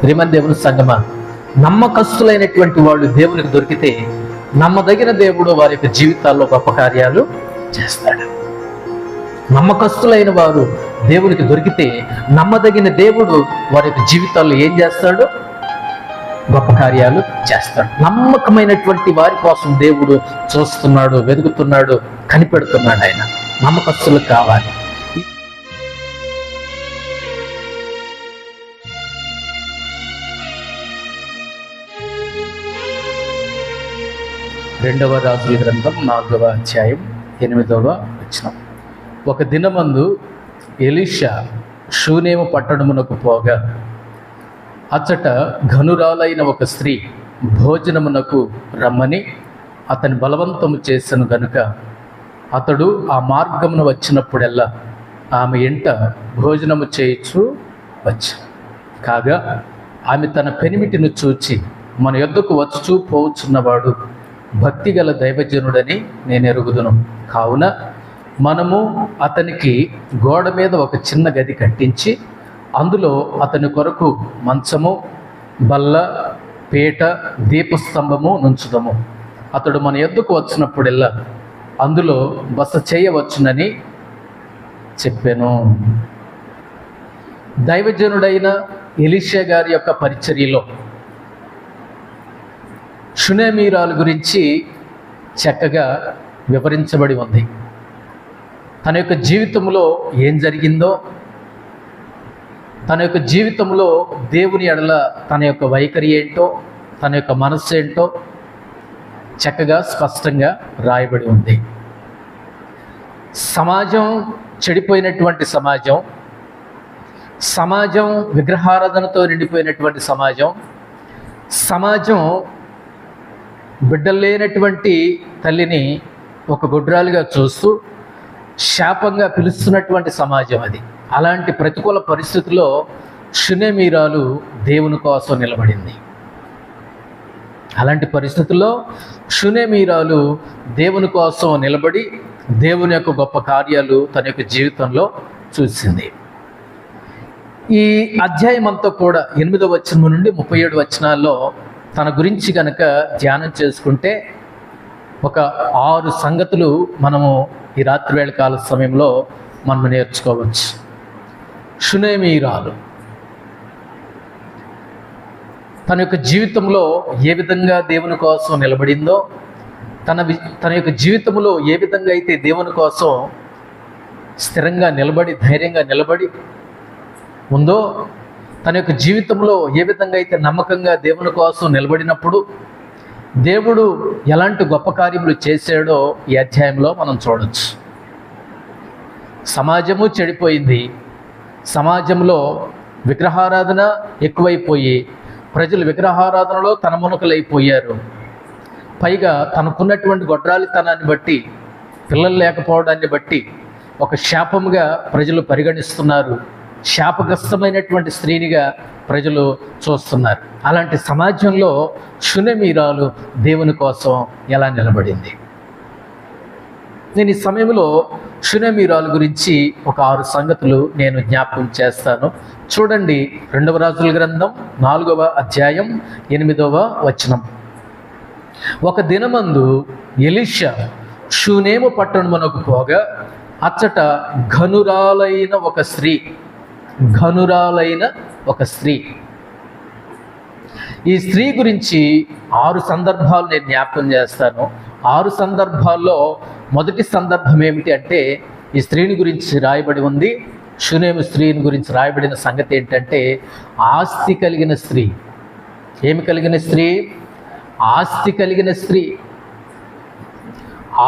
ప్రియమైన దేవుని సంగమా, నమ్మకస్తులైనటువంటి వాళ్ళు దేవునికి దొరికితే నమ్మదగిన దేవుడు వారి యొక్క జీవితాల్లో గొప్ప కార్యాలు చేస్తాడు. నమ్మకస్తులైన వారు దేవునికి దొరికితే నమ్మదగిన దేవుడు వారి యొక్క జీవితాల్లో ఏం చేస్తాడు? గొప్ప కార్యాలు చేస్తాడు. నమ్మకమైనటువంటి వారి కోసం దేవుడు చూస్తున్నాడు, వెతుకుతున్నాడు, కనిపెడుతున్నాడు. ఆయన నమ్మకస్తులు కావాలి. రెండవ రాజుల గ్రంథం 4వ అధ్యాయం 8వ వచనం. ఒక దినమందు ఎలీషా షూనేము పట్టణమునకు పోగా అచ్చట ఘనురాలైన ఒక స్త్రీ భోజనమునకు రమ్మని అతని బలవంతము చేసెను గనుక అతడు ఆ మార్గమున వచ్చినప్పుడెల్లా ఆమె ఇంట భోజనము చేయుచు వచ్చాను. కాగా ఆమె తన పెనిమిటిని చూచి, మన యొద్దకు వచ్చుచూ పోవచ్చున్నవాడు భక్తిగల దైవజనుడని నేను ఎరుగుదును. కావున మనము అతనికి గోడ మీద ఒక చిన్న గది కట్టించి అందులో అతని కొరకు మంచము, బల్ల, పీట, దీపస్తంభము నుంచుదము. అతడు మన యొద్దకు వచ్చినప్పుడెల్లా అందులో బస చేయవచ్చునని చెప్పాను. దైవజనుడైన ఎలీషా గారి యొక్క పరిచర్యలో షూనేమీరాలు గురించి చక్కగా వివరించబడి ఉంది. తన యొక్క జీవితంలో ఏం జరిగిందో, తన యొక్క జీవితంలో దేవుని ఎడల తన యొక్క వైఖరి ఏంటో, తన యొక్క మనస్సు ఏంటో చక్కగా స్పష్టంగా రాయబడి ఉంది. సమాజం చెడిపోయినటువంటి సమాజం విగ్రహారాధనతో నిండిపోయినటువంటి సమాజం బిడ్డలు లేనటువంటి తల్లిని ఒక గొడ్రాలుగా చూస్తూ శాపంగా పిలుస్తున్నటువంటి సమాజం అది. అలాంటి ప్రతికూల పరిస్థితుల్లో షూనేమీరాలు దేవుని కోసం నిలబడింది. అలాంటి పరిస్థితుల్లో షూనేమీరాలు దేవుని కోసం నిలబడి దేవుని యొక్క గొప్ప కార్యాలు తన యొక్క జీవితంలో చూసింది. ఈ అధ్యాయం అంతా కూడా 8వ వచనం నుండి 37 వచనాల్లో తన గురించి కనుక ధ్యానం చేసుకుంటే ఒక 6 సంగతులు మనము ఈ రాత్రివేళ కాల సమయంలో మనం నేర్చుకోవచ్చు. షూనేమీరాలు తన యొక్క జీవితంలో ఏ విధంగా దేవుని కోసం నిలబడిందో, తన యొక్క జీవితంలో ఏ విధంగా అయితే దేవుని కోసం స్థిరంగా నిలబడి, ధైర్యంగా నిలబడి ఉందో, తన యొక్క జీవితంలో ఏ విధంగా అయితే నమ్మకంగా దేవుని కోసం నిలబడినప్పుడు దేవుడు ఎలాంటి గొప్ప కార్యములు చేశాడో ఈ అధ్యాయంలో మనం చూడవచ్చు. సమాజము చెడిపోయింది. సమాజంలో విగ్రహారాధన ఎక్కువైపోయి ప్రజలు విగ్రహారాధనలో తనమునకలైపోయారు. పైగా తనకున్నటువంటి గొడ్రాలితనాన్ని బట్టి, పిల్లలు లేకపోవడాన్ని బట్టి ఒక శాపముగా ప్రజలు పరిగణిస్తున్నారు. శాపగ్రస్తమైనటువంటి స్త్రీనిగా ప్రజలు చూస్తున్నారు. అలాంటి సమాజంలో షూనేమీరాలు దేవుని కోసం ఎలా నిలబడింది? నేను ఈ సమయంలో షూనేమీరాలు గురించి ఒక 6 సంగతులు నేను జ్ఞాపకం చేస్తాను. చూడండి, 2వ రాజుల గ్రంథం 4వ అధ్యాయం 8వ వచనం. ఒక దినమందు ఎలీషా షూనేము పట్టణమునకు పోగా అచ్చట ఘనురాలైన ఒక స్త్రీ. ఈ స్త్రీ గురించి 6 సందర్భాలు నేను జ్ఞాపకం చేస్తాను. 6 సందర్భాల్లో మొదటి సందర్భం ఏమిటి అంటే, ఈ స్త్రీని గురించి రాయబడి ఉంది. షూనేము స్త్రీని గురించి రాయబడిన సంగతి ఏంటంటే, ఆస్తి కలిగిన స్త్రీ. ఏమి కలిగిన స్త్రీ? ఆస్తి కలిగిన స్త్రీ,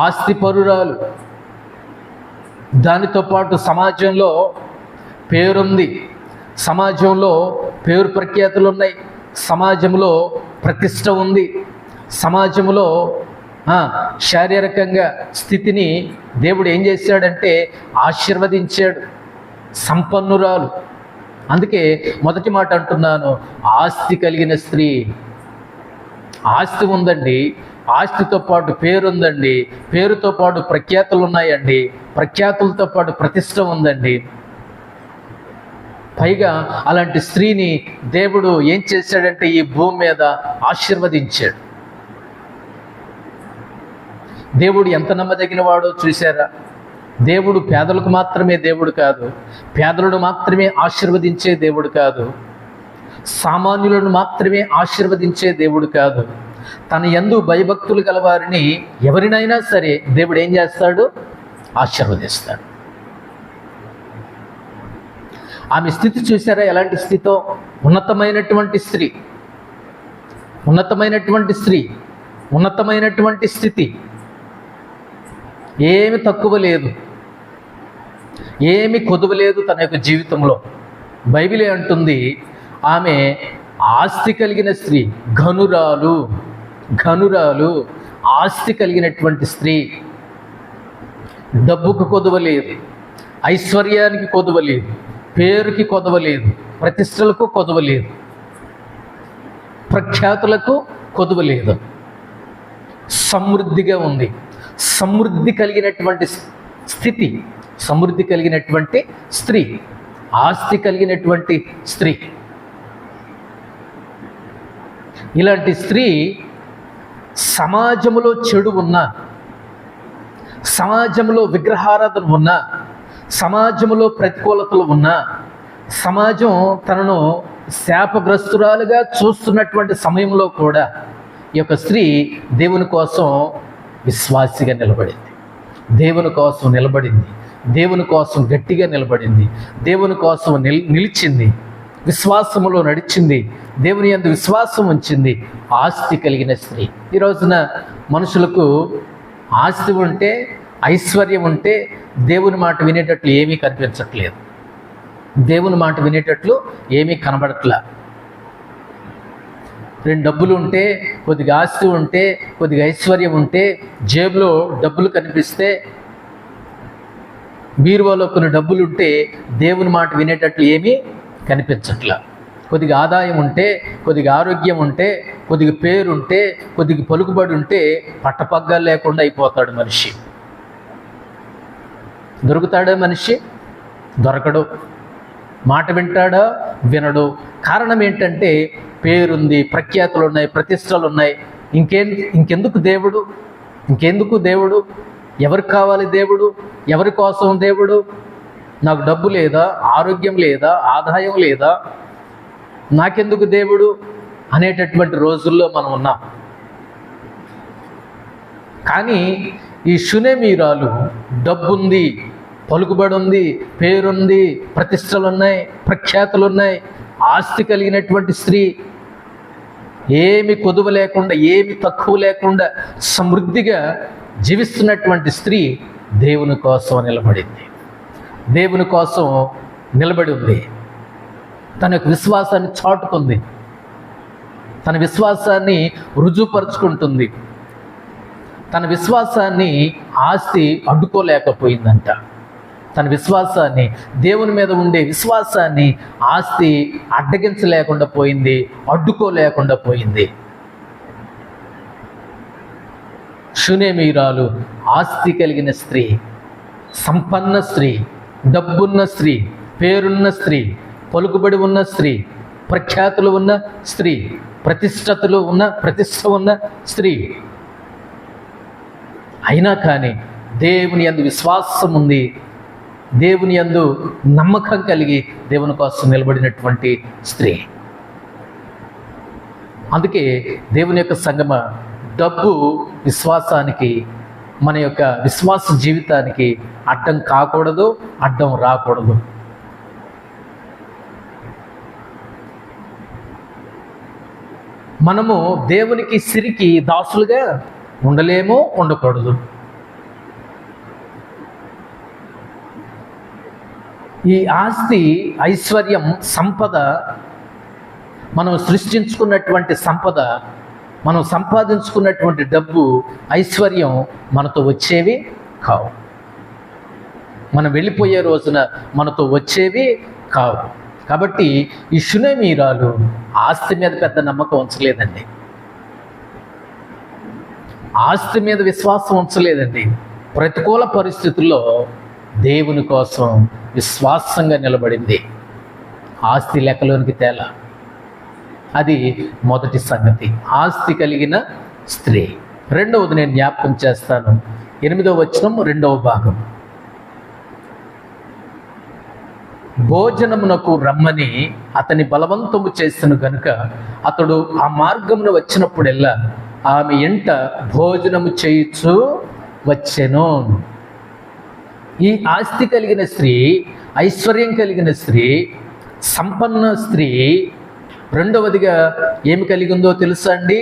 ఆస్తి పరురాలు. దానితో పాటు సమాజంలో పేరుంది, సమాజంలో పేరు ప్రఖ్యాతులు ఉన్నాయి, సమాజంలో ప్రతిష్ట ఉంది, సమాజంలో శారీరకంగా స్థితిని దేవుడు ఏం చేశాడంటే ఆశీర్వదించాడు. సంపన్నురాలు. అందుకే మొదటి మాట అంటున్నాను, ఆస్తి కలిగిన స్త్రీ. ఆస్తి ఉందండి, ఆస్తితో పాటు పేరుందండి, పేరుతో పాటు ప్రఖ్యాతులు ఉన్నాయండి, ప్రఖ్యాతులతో పాటు ప్రతిష్ట ఉందండి. పైగా అలాంటి స్త్రీని దేవుడు ఏం చేశాడంటే ఈ భూమి మీద ఆశీర్వదించాడు. దేవుడు ఎంత నమ్మదగిన వాడో చూశారా? దేవుడు పేదలకు మాత్రమే దేవుడు కాదు, పేదలను మాత్రమే ఆశీర్వదించే దేవుడు కాదు, సామాన్యులను మాత్రమే ఆశీర్వదించే దేవుడు కాదు. తన యందు భయభక్తులు గలవారిని ఎవరినైనా సరే దేవుడు ఏం చేస్తాడు? ఆశీర్వదిస్తాడు. ఆమె స్థితి చూసారా? ఎలాంటి స్థితో? ఉన్నతమైనటువంటి స్త్రీ, ఉన్నతమైనటువంటి స్త్రీ, ఉన్నతమైనటువంటి స్థితి, ఏమి తక్కువ లేదు, ఏమి కొదువ లేదు తన యొక్క జీవితంలో. బైబిలే అంటుంది ఆమె ఆస్తి కలిగిన స్త్రీ, ఘనురాలు, ఘనురాలు, ఆస్తి కలిగినటువంటి స్త్రీ. డబ్బుకు కొదువ లేదు, ఐశ్వర్యానికి కొదువ లేదు, పేరుకి కొదవ లేదు, ప్రతిష్టలకు కొదవ లేదు, ప్రఖ్యాతులకు కొదవ లేదు. సమృద్ధిగా ఉంది. సమృద్ధి కలిగినటువంటి స్థితి, సమృద్ధి కలిగినటువంటి స్త్రీ, ఆస్తి కలిగినటువంటి స్త్రీ. ఇలాంటి స్త్రీ సమాజంలో చెడు ఉన్నా, సమాజంలో విగ్రహారాధన ఉన్నా, సమాజంలో ప్రతికూలతలు ఉన్నా, సమాజం తనను శాపగ్రస్తురాలుగా చూస్తున్నటువంటి సమయంలో కూడా ఈ యొక్క స్త్రీ దేవుని కోసం విశ్వాసిగా నిలబడింది, దేవుని కోసం నిలబడింది, దేవుని కోసం గట్టిగా నిలబడింది, దేవుని కోసం నిలిచింది, విశ్వాసములో నడిచింది, దేవుని యందు విశ్వాసం ఉంచింది. ఆస్తి కలిగిన స్త్రీ. ఈ రోజున మనుషులకు ఆస్తి ఉంటే, ఐశ్వర్యం ఉంటే దేవుని మాట వినేటట్లు ఏమీ కనిపించట్లేదు, దేవుని మాట వినేటట్లు ఏమీ కనబడట్లా. రెండు డబ్బులు ఉంటే, కొద్దిగా ఆస్తి ఉంటే, కొద్దిగా ఐశ్వర్యం ఉంటే, జేబులో డబ్బులు కనిపిస్తే, బీరువాలో కొన్ని డబ్బులు ఉంటే దేవుని మాట వినేటట్లు ఏమీ కనిపించట్లా. కొద్దిగా ఆదాయం ఉంటే, కొద్దిగా ఆరోగ్యం ఉంటే, కొద్దిగా పేరుంటే, కొద్దిగా పలుకుబడి ఉంటే పట్టపగ్గాలు లేకుండా అయిపోతాడు మనిషి. దొరుకుతాడా మనిషి? దొరకడు. మాట వింటాడా? వినడు. కారణం ఏంటంటే పేరుంది, ప్రఖ్యాతులు ఉన్నాయి, ప్రతిష్టలు ఉన్నాయి. ఇంకెందుకు దేవుడు? ఇంకెందుకు దేవుడు? ఎవరికి కావాలి దేవుడు? ఎవరి కోసం దేవుడు? నాకు డబ్బు లేదా, ఆరోగ్యం లేదా, ఆదాయం లేదా, నాకెందుకు దేవుడు అనేటటువంటి రోజుల్లో మనం ఉన్నాం. కానీ ఈ షునేమీరాలు డబ్బుంది, పలుకుబడి ఉంది, పేరుంది, ప్రతిష్టలు ఉన్నాయి, ప్రఖ్యాతులు ఉన్నాయి, ఆస్తి కలిగినటువంటి స్త్రీ, ఏమి కొదువ లేకుండా, ఏమి తక్కువ లేకుండా సమృద్ధిగా జీవిస్తున్నటువంటి స్త్రీ దేవుని కోసం నిలబడింది, దేవుని కోసం నిలబడి ఉంది. తన యొక్క విశ్వాసాన్ని చాటుకుంది, తన విశ్వాసాన్ని రుజువుపరుచుకుంటుంది. తన విశ్వాసాన్ని ఆస్తి అడ్డుకోలేకపోయిందంట. తన విశ్వాసాన్ని, దేవుని మీద ఉండే విశ్వాసాన్ని ఆస్తి అడ్డగించలేకుండా పోయింది, అడ్డుకోలేకుండా పోయింది. షునేమీరాలు ఆస్తి కలిగిన స్త్రీ, సంపన్న స్త్రీ, డబ్బున్న స్త్రీ, పేరున్న స్త్రీ, పలుకుబడి ఉన్న స్త్రీ, ప్రఖ్యాతులు ఉన్న స్త్రీ, ప్రతిష్ట ఉన్న స్త్రీ. అయినా కానీ దేవుని యందు విశ్వాసం ఉంది, దేవుని యందు నమ్మకం కలిగి దేవుని కోసం నిలబడినటువంటి స్త్రీ. అందుకే దేవుని యొక్క సంగమ, డబ్బు విశ్వాసానికి, మన యొక్క విశ్వాస జీవితానికి అడ్డం కాకూడదు, అడ్డం రాకూడదు. మనము దేవునికి సిరికి దాసులుగా ఉండలేమో, ఉండకూడదు. ఈ ఆస్తి, ఐశ్వర్యం, సంపద, మనం సృష్టించుకున్నటువంటి సంపద, మనం సంపాదించుకున్నటువంటి డబ్బు, ఐశ్వర్యం మనతో వచ్చేవి కావు. మనం వెళ్ళిపోయే రోజున మనతో వచ్చేవి కావు. కాబట్టి ఈ షునేమీరాలు ఆస్తి మీద పెద్ద నమ్మకం ఉంచలేదండి, ఆస్తి మీద విశ్వాసం ఉంచలేదండి. ప్రతికూల పరిస్థితుల్లో దేవుని కోసం విశ్వాసంగా నిలబడింది. ఆస్తి లెక్కలోనికి తేలా. అది మొదటి సంగతి, ఆస్తి కలిగిన స్త్రీ. రెండవది నేను జ్ఞాపకం చేస్తాను, 8వ వచనం 2వ భాగం. భోజనమునకు రమ్మని అతని బలవంతము చేసిన గనుక అతడు ఆ మార్గమును వచ్చినప్పుడెల్లా ఆమె ఎంట భోజనము చేయుచు వచ్చెను. ఈ ఆస్తి కలిగిన స్త్రీ, ఐశ్వర్యం కలిగిన స్త్రీ, సంపన్న స్త్రీ రెండవదిగా ఏమి కలిగి ఉందో తెలుసా అండి?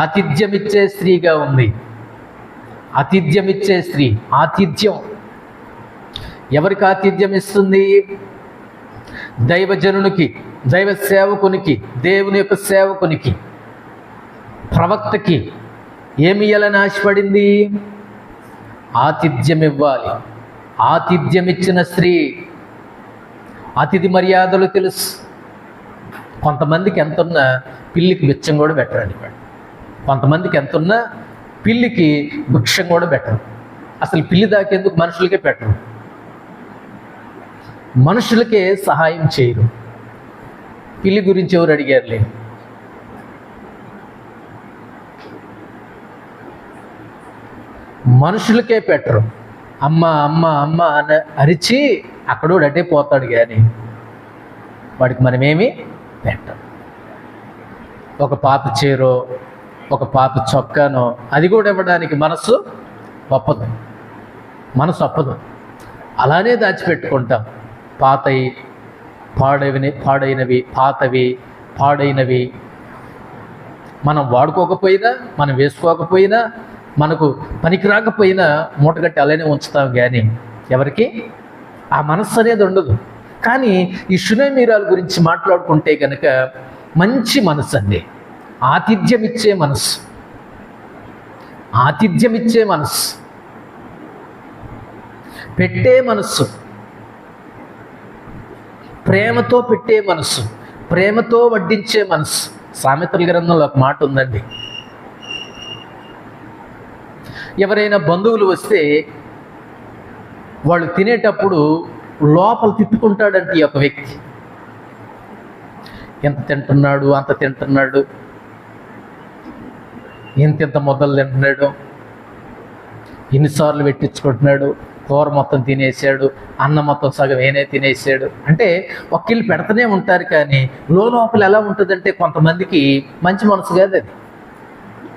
ఆతిథ్యమిచ్చే స్త్రీగా ఉంది. ఆతిథ్యమిచ్చే స్త్రీ. ఆతిథ్యం ఎవరికి ఆతిథ్యం ఇస్తుంది? దైవజనునికి, దైవ సేవకునికి, దేవుని యొక్క సేవకునికి, ప్రవక్తకి ఏమి ఇయ్యాలని ఆశపడింది? ఆతిథ్యం ఇవ్వాలి. ఆతిథ్యం ఇచ్చిన స్త్రీ. అతిథి మర్యాదలు తెలుసు. కొంతమందికి ఎంతున్నా పిల్లికి బిచ్చం కూడా పెట్టరండి వాడు. కొంతమందికి ఎంతున్నా పిల్లికి భిక్షం కూడా పెట్టరు. అసలు పిల్లి దాకేందుకు మనుషులకే పెట్టరు. మనుషులకే సహాయం చేయరు. పిల్లి గురించి ఎవరు అడిగారులే. మనుషులకే పెట్టరు. అమ్మ అమ్మ అమ్మ అని అరిచి అక్కడోడు అటే పోతాడు, కానీ వాడికి మనమేమి పెట్టం. ఒక పాప చీరో, ఒక పాప చొక్కానో అది కూడా ఇవ్వడానికి మనసు ఒప్పదు. మనసు ఒప్పదు. అలానే దాచిపెట్టుకుంటాం. పాడైనవి, పాడైనవి మనం వాడుకోకపోయినా, మనం వేసుకోకపోయినా, మనకు పనికి రాకపోయినా మూటగట్టి అలానే ఉంచుతాం, కానీ ఎవరికి ఆ మనస్సు అనేది ఉండదు. కానీ ఈ షునేమీరాల గురించి మాట్లాడుకుంటే కనుక మంచి మనసు అండి. ఆతిథ్యం ఇచ్చే మనసు, ఆతిథ్యం ఇచ్చే మనసు, పెట్టే మనస్సు, ప్రేమతో పెట్టే మనస్సు, ప్రేమతో వడ్డించే మనస్సు. సామెతల గ్రంథంలో ఒక మాట ఉందండి, ఎవరైనా బంధువులు వస్తే వాళ్ళు తినేటప్పుడు లోపల తిట్టుకుంటాడంటే ఈ ఒక వ్యక్తి, ఎంత తింటున్నాడు, అంత తింటున్నాడు, ఇంత మొదలు తింటున్నాడు, ఎన్నిసార్లు పెట్టించుకుంటున్నాడు, కూర మొత్తం తినేసాడు, అన్నం మొత్తం సగం ఏనే తినేసాడు అంటే ఒక్కళ్ళు పెడతానే ఉంటారు. కానీ లోపల ఎలా ఉంటుందంటే కొంతమందికి మంచి మనసు కాదు, అది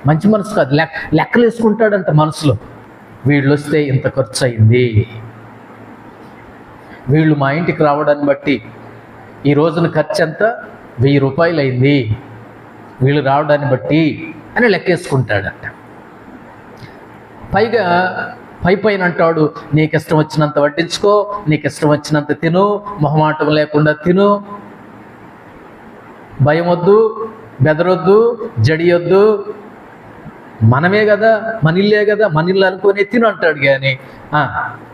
మంచి మనసు కాదు, లెక్కలు వేసుకుంటాడంట మనసులో. వీళ్ళు వస్తే ఇంత ఖర్చు అయింది, వీళ్ళు మా ఇంటికి రావడాన్ని బట్టి ఈ రోజున ఖర్చు ఎంత, 1000 రూపాయలు అయింది వీళ్ళు రావడాన్ని బట్టి అని లెక్కేసుకుంటాడంట. పైగా పైన అంటాడు, నీకు ఇష్టం వచ్చినంత వడ్డించుకో, నీకు ఇష్టం వచ్చినంత తిను, మొహమాటం లేకుండా తిను, భయం వద్దు, బెదరొద్దు, జడియొద్దు, మనమే కదా, మన ఇల్లే కదా, మన ఇల్లు అనుకుని తిను అంటాడు. కానీ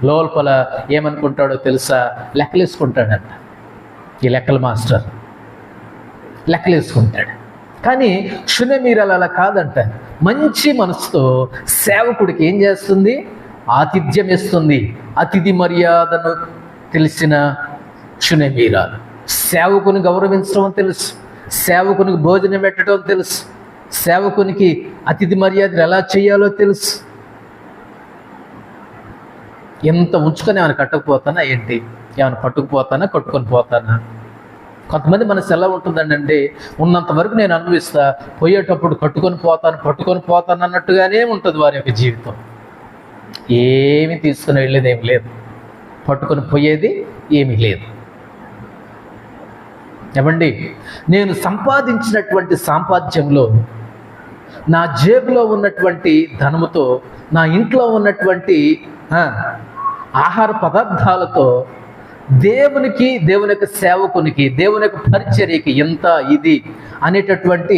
లోపల ఏమనుకుంటాడో తెలుసా? లెక్కలేసుకుంటాడంట. ఈ లెక్కల మాస్టర్ లెక్కలేసుకుంటాడు. కానీ షునేమీరాలు అలా కాదంట. మంచి మనసుతో సేవకుడికి ఏం చేస్తుంది? ఆతిథ్యం ఇస్తుంది. అతిథి మర్యాదను తెలిసిన షునేమీరాలు. సేవకుని గౌరవించడం తెలుసు, సేవకునికి భోజనం పెట్టడం తెలుసు, సేవకునికి అతిథి మర్యాదలు ఎలా చేయాలో తెలుసు. ఎంత ఉంచుకొని ఏమైనా కట్టకపోతానా ఏంటి, ఏమైనా పట్టుకుపోతానా, కట్టుకొని పోతానా? కొంతమంది మనసు ఎలా ఉంటుందంటే, ఉన్నంత వరకు నేను అనుభవిస్తా, పోయేటప్పుడు పట్టుకొని పోతాను అన్నట్టుగానే ఉంటుంది వారి యొక్క జీవితం. ఏమి తీసుకుని వెళ్ళేది ఏమి లేదు, పట్టుకొని పోయేది ఏమీ లేదు. ఏమండి, నేను సంపాదించినటువంటి సంపాద్యంలో, నా జేబులో ఉన్నటువంటి ధనముతో, నా ఇంట్లో ఉన్నటువంటి ఆహార పదార్థాలతో దేవునికి, దేవుని యొక్క సేవకునికి, దేవుని యొక్క పరిచర్యకి ఎంత ఇది అనేటటువంటి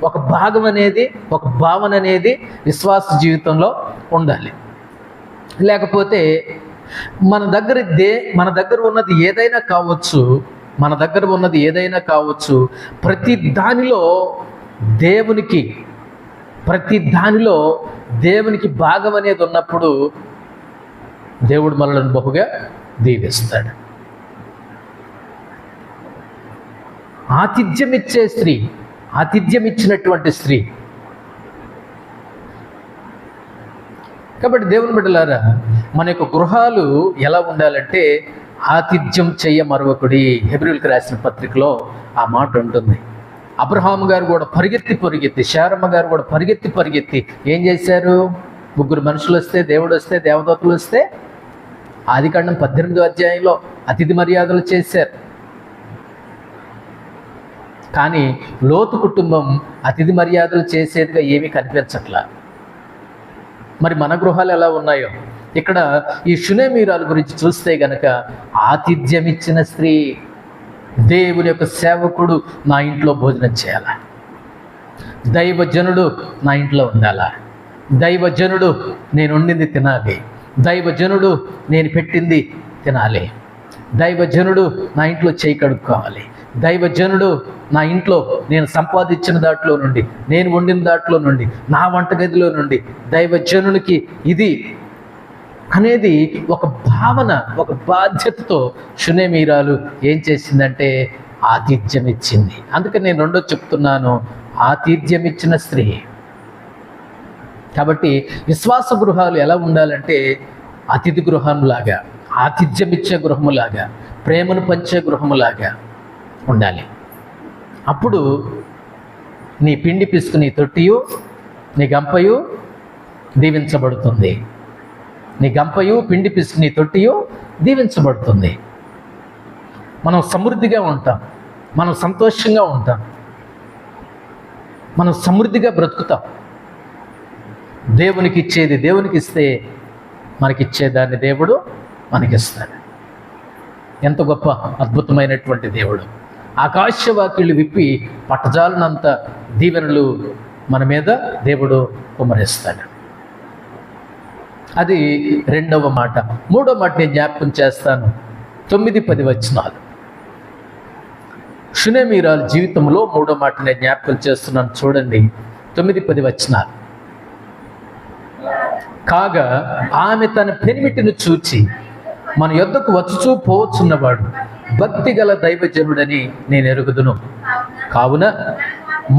ఒక భాగం అనేది, ఒక భావన అనేది విశ్వాస జీవితంలో ఉండాలి. లేకపోతే మన దగ్గర ఉన్నది ఏదైనా కావచ్చు, మన దగ్గర ఉన్నది ఏదైనా కావచ్చు, ప్రతి దానిలో దేవునికి భాగం అనేది ఉన్నప్పుడు దేవుడు మనల్ని బహుగా దీవిస్తాడు. ఆతిథ్యం ఇచ్చే స్త్రీ, ఆతిథ్యం ఇచ్చినటువంటి స్త్రీ. కాబట్టి దేవుని బిడ్డలారా, మన యొక్క గృహాలు ఎలా ఉండాలంటే ఆతిథ్యం చెయ్య మరొకడి. హెబ్రీయులకు రాసిన పత్రికలో ఆ మాట ఉంటుంది. అబ్రహాము గారు కూడా పరిగెత్తి, శారమ్మ గారు కూడా పరిగెత్తి ఏం చేశారు? 3 మనుషులు వస్తే, దేవుడు వస్తే, దేవదూతలు వస్తే ఆదికాండం 18వ అధ్యాయంలో అతిథి మర్యాదలు చేశారు. కానీ లోతు కుటుంబం అతిథి మర్యాదలు చేసేదిగా ఏమీ కనిపించట్లా. మరి మన గృహాలు ఎలా ఉన్నాయో, ఇక్కడ ఈ షునేమీరాల గురించి చూస్తే గనక ఆతిథ్యం ఇచ్చిన స్త్రీ. దేవుని యొక్క సేవకుడు నా ఇంట్లో భోజనం చేయాలా, దైవజనుడు నా ఇంట్లో ఉండాలా, దైవజనుడు నేను వండింది తినాలి, దైవజనుడు నేను పెట్టింది తినాలి, దైవజనుడు నా ఇంట్లో చేయి కడుక్కోవాలి, దైవజనుడు నా ఇంట్లో నేను సంపాదించిన దాంట్లో నుండి, నేను వండిన దాంట్లో నుండి, నా వంటగదిలో నుండి దైవజనునికి ఇది అనేది ఒక భావన, ఒక బాధ్యతతో షునేమీరాలు ఏం చేసిందంటే ఆతిథ్యం ఇచ్చింది. అందుకని నేను రెండో చెప్తున్నాను, ఆతిథ్యం ఇచ్చిన స్త్రీ. కాబట్టి విశ్వాస గృహాలు ఎలా ఉండాలంటే అతిథి గృహంలాగా, ఆతిథ్యం ఇచ్చే గృహములాగా, ప్రేమను పంచే గృహములాగా ఉండాలి. అప్పుడు నీ పిండి పిసుకు నీ తొట్టియు, నీ గంపయు దీవించబడుతుంది. నీ గంపయు, పిండి పిసుకు నీ తొట్టియు దీవించబడుతుంది. మనం సమృద్ధిగా ఉంటాం, మనం సంతోషంగా ఉంటాం, మనం సమృద్ధిగా బ్రతుకుతాం. దేవునికి ఇచ్చేది దేవునికి ఇస్తే మనకిచ్చేదాన్ని దేవుడు మనకిస్తాడు. ఎంత గొప్ప అద్భుతమైనటువంటి దేవుడు! ఆకాశవాక్యులు విప్పి పట్టజాలనంత దీవెనలు మన మీద దేవుడు కుమ్మరిస్తాడు. అది రెండవ మాట. మూడో మాట నేను జ్ఞాపకం చేస్తాను. 9-10 వచనాలు. షునేమీరాల జీవితంలో మూడో మాట నేను జ్ఞాపకం చేస్తున్నాను. చూడండి, 9-10 వచనాలు. కాగా ఆమె తన పెనిమిటిని చూచి మన యొద్దకు వచ్చుచూ పోవచ్చున్నవాడు భక్తి గల దైవజనుడని నేను ఎరుగుదును. కావున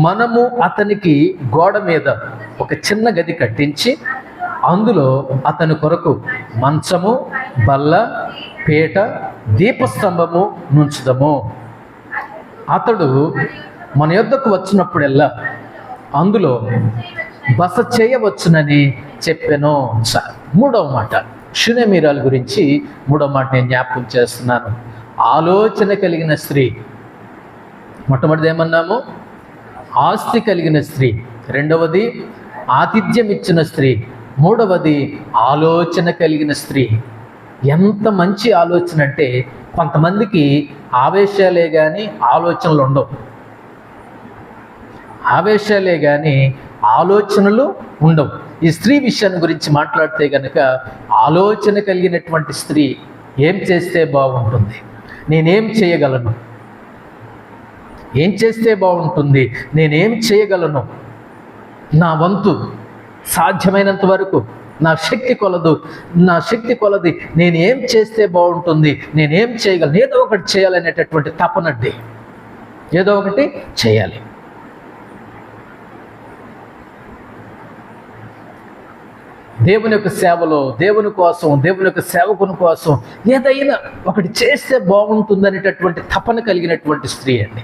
మనము అతనికి గోడ మీద ఒక చిన్న గది కట్టించి అందులో అతని కొరకు మంచము, బల్ల, పీట, దీపస్తంభము నుంచుదము. అతడు మన యొద్దకు వచ్చినప్పుడల్లా అందులో బస చేయవచ్చునని చెప్పాను. మూడవ మాట, షునేమీరాల గురించి మూడవ మాట నేను జ్ఞాపకం చేస్తున్నాను. ఆలోచన కలిగిన స్త్రీ. మొట్టమొదటిది ఏమన్నాము? ఆస్తి కలిగిన స్త్రీ. రెండవది ఆతిథ్యం ఇచ్చిన స్త్రీ. మూడవది ఆలోచన కలిగిన స్త్రీ. ఎంత మంచి ఆలోచన అంటే, కొంతమందికి ఆవేశాలే కానీ ఆలోచనలు ఉండవు, ఆవేశాలే కానీ ఆలోచనలు ఉండవు. ఈ స్త్రీ విషయాన్ని గురించి మాట్లాడితే కనుక ఆలోచన కలిగినటువంటి స్త్రీ ఏం చేస్తే బాగుంటుంది, నేనేం చేయగలను, ఏం చేస్తే బాగుంటుంది, నేనేం చేయగలను, నా వంతు సాధ్యమైనంత వరకు నా శక్తి కొలది నేనేం చేస్తే బాగుంటుంది, నేనేం చేయగలను, ఏదో ఒకటి చేయాలనేటటువంటి తపనడ్డి, ఏదో ఒకటి చేయాలి. దేవుని యొక్క సేవలో, దేవుని కోసం, దేవుని యొక్క సేవకుని కోసం ఏదైనా ఒకటి చేస్తే బాగుంటుందనేటటువంటి తపన కలిగినటువంటి స్త్రీ అండి.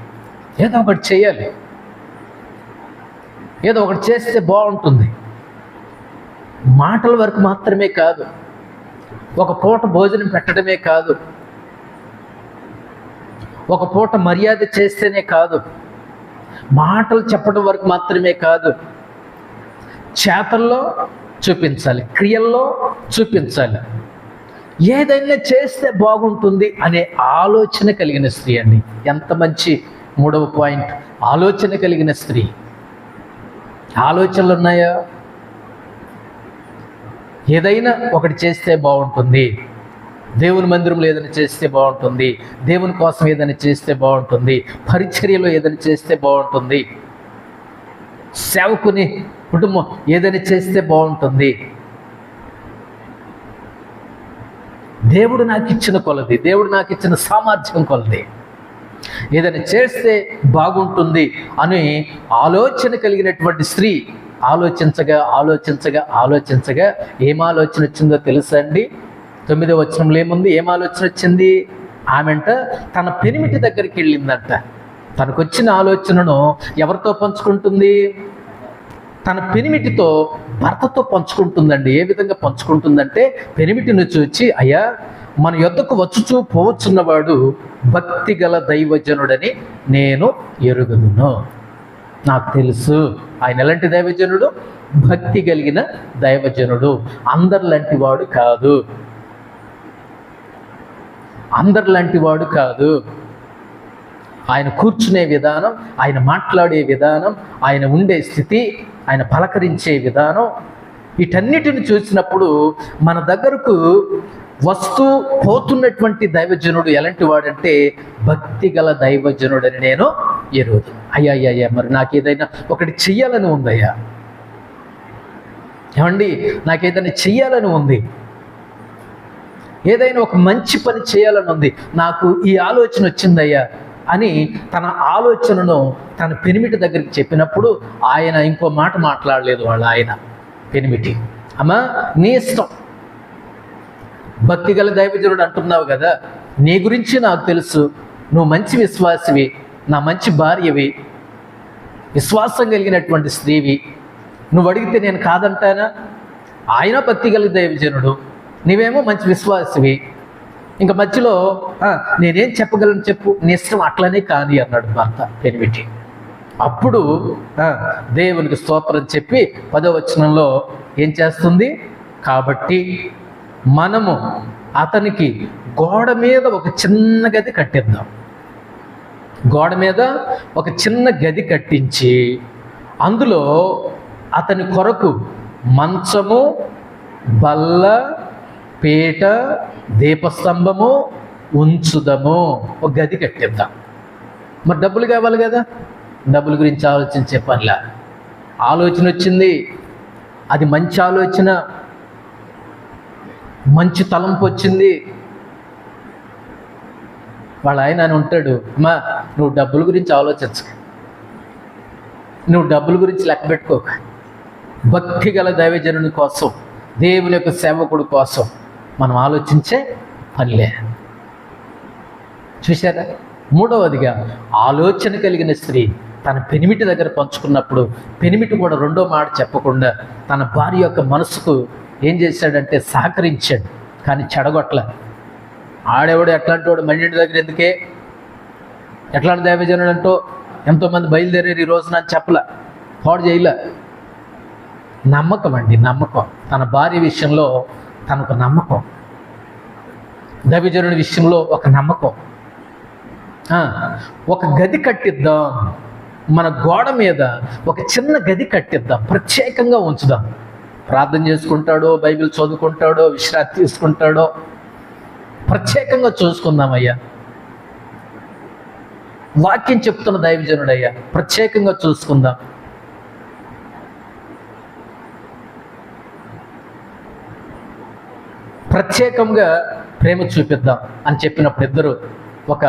ఏదో ఒకటి చేయాలి, ఏదో ఒకటి చేస్తే బాగుంటుంది. మాటల వరకు మాత్రమే కాదు, ఒక పూట భోజనం పెట్టడమే కాదు, ఒక పూట మర్యాద చేస్తేనే కాదు, మాటలు చెప్పడం వరకు మాత్రమే కాదు, చేతల్లో చూపించాలి, క్రియల్లో చూపించాలి. ఏదైనా చేస్తే బాగుంటుంది అనే ఆలోచన కలిగిన స్త్రీ అండి. ఎంత మంచి మూడవ పాయింట్, ఆలోచన కలిగిన స్త్రీ. ఆలోచనలు ఉన్నాయా? ఏదైనా ఒకటి చేస్తే బాగుంటుంది, దేవుని మందిరంలో ఏదైనా చేస్తే బాగుంటుంది, దేవుని కోసం ఏదైనా చేస్తే బాగుంటుంది, పరిచర్యలో ఏదైనా చేస్తే బాగుంటుంది, సేవకుని కుటుంబం ఏదైనా చేస్తే బాగుంటుంది. దేవుడు నాకు ఇచ్చిన కొలది, దేవుడు నాకు ఇచ్చిన సామర్థ్యం కొలది ఏదైనా చేస్తే బాగుంటుంది అని ఆలోచన కలిగినటువంటి స్త్రీ ఆలోచించగా ఏం ఆలోచన వచ్చిందో తెలుసా అండి? 9వ వచనంలో ఏముంది? ఏం ఆలోచన వచ్చింది? ఆమెంట తన పెనిమిటి దగ్గరికి వెళ్ళిందంట. తనకొచ్చిన ఆలోచనను ఎవరితో పంచుకుంటుంది? తన పెనిమిటితో, భర్తతో పంచుకుంటుందండి. ఏ విధంగా పంచుకుంటుందంటే, పెనిమిటిని చూచి, అయ్యా, మన యొద్దకు వచ్చుచూ పోవచ్చున్నవాడు భక్తి గల దైవజనుడని నేను ఎరుగుదును. నాకు తెలుసు ఆయన ఎలాంటి దైవజనుడు? భక్తి కలిగిన దైవజనుడు. అందరిలాంటి వాడు కాదు, ఆయన కూర్చునే విధానం, ఆయన మాట్లాడే విధానం, ఆయన ఉండే స్థితి, ఆయన పలకరించే విధానం, వీటన్నిటిని చూసినప్పుడు మన దగ్గరకు వస్తూ పోతున్నటువంటి దైవజనుడు ఎలాంటి వాడంటే భక్తి గల దైవజనుడని నేను ఎరుగుదు. అయ్యా, మరి నాకు ఏదైనా ఒకటి చెయ్యాలని ఉందయ్యా, ఏమండి, నాకేదైనా చెయ్యాలని ఉంది, ఏదైనా ఒక మంచి పని చేయాలని ఉంది, నాకు ఈ ఆలోచన వచ్చిందయ్యా అని తన ఆలోచనను తన పెనిమిటి దగ్గరికి చెప్పినప్పుడు ఆయన ఇంకో మాట మాట్లాడలేదు. ఆయన పెనిమిటి, అమ్మా, నీ ఇష్టం, భక్తి గల దైవజనుడు అంటున్నావు కదా, నీ గురించి నాకు తెలుసు, నువ్వు మంచి విశ్వాసివి, నా మంచి భార్యవి, విశ్వాసం కలిగినటువంటి స్త్రీవి, నువ్వు అడిగితే నేను కాదంటానా? ఆయన భక్తి గల దైవజనుడు, నీవేమో మంచి విశ్వాసివి, ఇంకా మధ్యలో నేనేం చెప్పగలను చెప్పు, నీ ఇష్టం, అట్లనే కాని అన్నాడు భర్త పెనిమిటి. అప్పుడు దేవునికి స్తోత్రం చెప్పి 10వ వచనంలో ఏం చేస్తుంది? కాబట్టి మనము అతనికి గోడ మీద ఒక చిన్న గది కట్టిద్దాం. గోడ మీద ఒక చిన్న గది కట్టించి అందులో అతని కొరకు మంచము, బల్ల, పీట, దీపస్తంభము ఉంచుదము. ఒక గది కట్టిద్దాం. మరి డబ్బులు కావాలి కదా, డబ్బుల గురించి ఆలోచించే పనిలా ఆలోచన వచ్చింది. అది మంచి ఆలోచన, మంచి తలంపు వచ్చింది. వాళ్ళ ఆయన అని ఉంటాడు, అమ్మా, నువ్వు డబ్బుల గురించి ఆలోచించక, నువ్వు డబ్బుల గురించి లెక్క పెట్టుకోక, భక్తి గల దైవజనుని కోసం, దేవుని యొక్క సేవకుడి కోసం మనం ఆలోచించే పనిలే. చూశారా? 3వదిగా ఆలోచన కలిగిన స్త్రీ తన పెనిమిటి దగ్గర పంచుకున్నప్పుడు పెనిమిటి కూడా రెండో మాట చెప్పకుండా తన భార్య యొక్క మనసుకు ఏం చేశాడంటే సహకరించాడు, కానీ చెడగొట్ల. ఆడేవాడు ఎట్లాంటి వాడు మన్నింటి దగ్గర ఎందుకే, ఎట్లాంటి దైవజనుడు అంటూ ఎంతోమంది బయలుదేరారు ఈ రోజున అని చెప్పలే, పాడు చేయలే. నమ్మకం అండి, నమ్మకం. తన భార్య విషయంలో తనకు నమ్మకం, దైవజనుడి విషయంలో ఒక నమ్మకం. ఒక గది కట్టిద్దాం, మన గోడ మీద ఒక చిన్న గది కట్టిద్దాం, ప్రత్యేకంగా ఉంచుదాం. ప్రార్థన చేసుకుంటాడో, బైబిల్ చదువుకుంటాడో, విశ్రాంతి తీసుకుంటాడో, ప్రత్యేకంగా చూసుకుందామయ్యా. వాక్యం చెప్తున్న దైవజనుడయ్యా, ప్రత్యేకంగా చూసుకుందాం. ప్రత్యేకంగా ప్రేమ చూపిద్దాం అని చెప్పినప్పుడు ఇద్దరు ఒక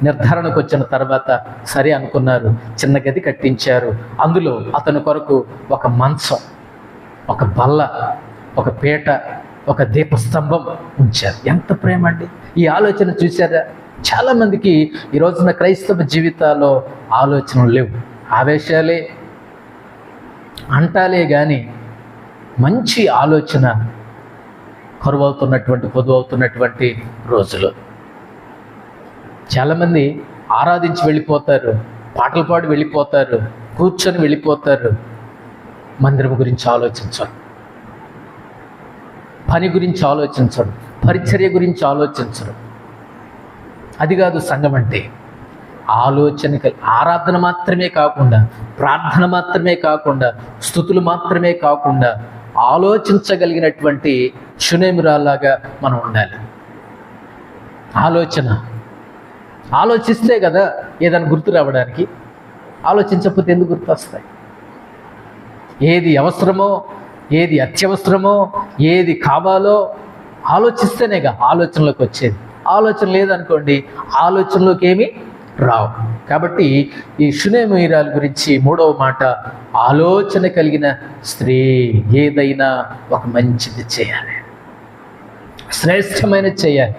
నిర్ధారణకు వచ్చిన తర్వాత సరే అనుకున్నారు. చిన్న గది కట్టించారు. అందులో అతని కొరకు ఒక మంచం, ఒక బల్ల, ఒక పీట, ఒక దీపస్తంభం ఉంచారు. ఎంత ప్రేమ అండి! ఈ ఆలోచన చూశారా? చాలామందికి ఈ రోజున క్రైస్తవ జీవితాల్లో ఆలోచనలు లేవు, ఆవేశాలే, అంటాలే కానీ మంచి ఆలోచన కరువవుతున్నటువంటి, పొదువవుతున్నటువంటి రోజులు. చాలామంది ఆరాధించి వెళ్ళిపోతారు, పాటలు పాడి వెళ్ళిపోతారు, కూర్చొని వెళ్ళిపోతారు. మందిరం గురించి ఆలోచించరు, పని గురించి ఆలోచించరు, పరిచర్య గురించి ఆలోచించరు. అది కాదు సంఘం అంటే. ఆరాధన మాత్రమే కాకుండా, ప్రార్థన మాత్రమే కాకుండా, స్తుతులు మాత్రమే కాకుండా ఆలోచించగలిగినటువంటి శునేమిరాల్లాగా మనం ఉండాలి. ఆలోచిస్తే కదా ఏదైనా గుర్తు రావడానికి. ఆలోచించకపోతే ఎందుకు గుర్తు వస్తాయి? ఏది అవసరమో, ఏది అత్యవసరమో, ఏది కావాలో ఆలోచిస్తేనేగా ఆలోచనలోకి వచ్చేది. ఆలోచన లేదనుకోండి, ఆలోచనలోకి ఏమీ రావు. కాబట్టి ఈ షునేమీరాల గురించి 3వ మాట, ఆలోచన కలిగిన స్త్రీ ఏదైనా ఒక మంచిది చేయాలి, శ్రేష్టమైనది చేయాలి.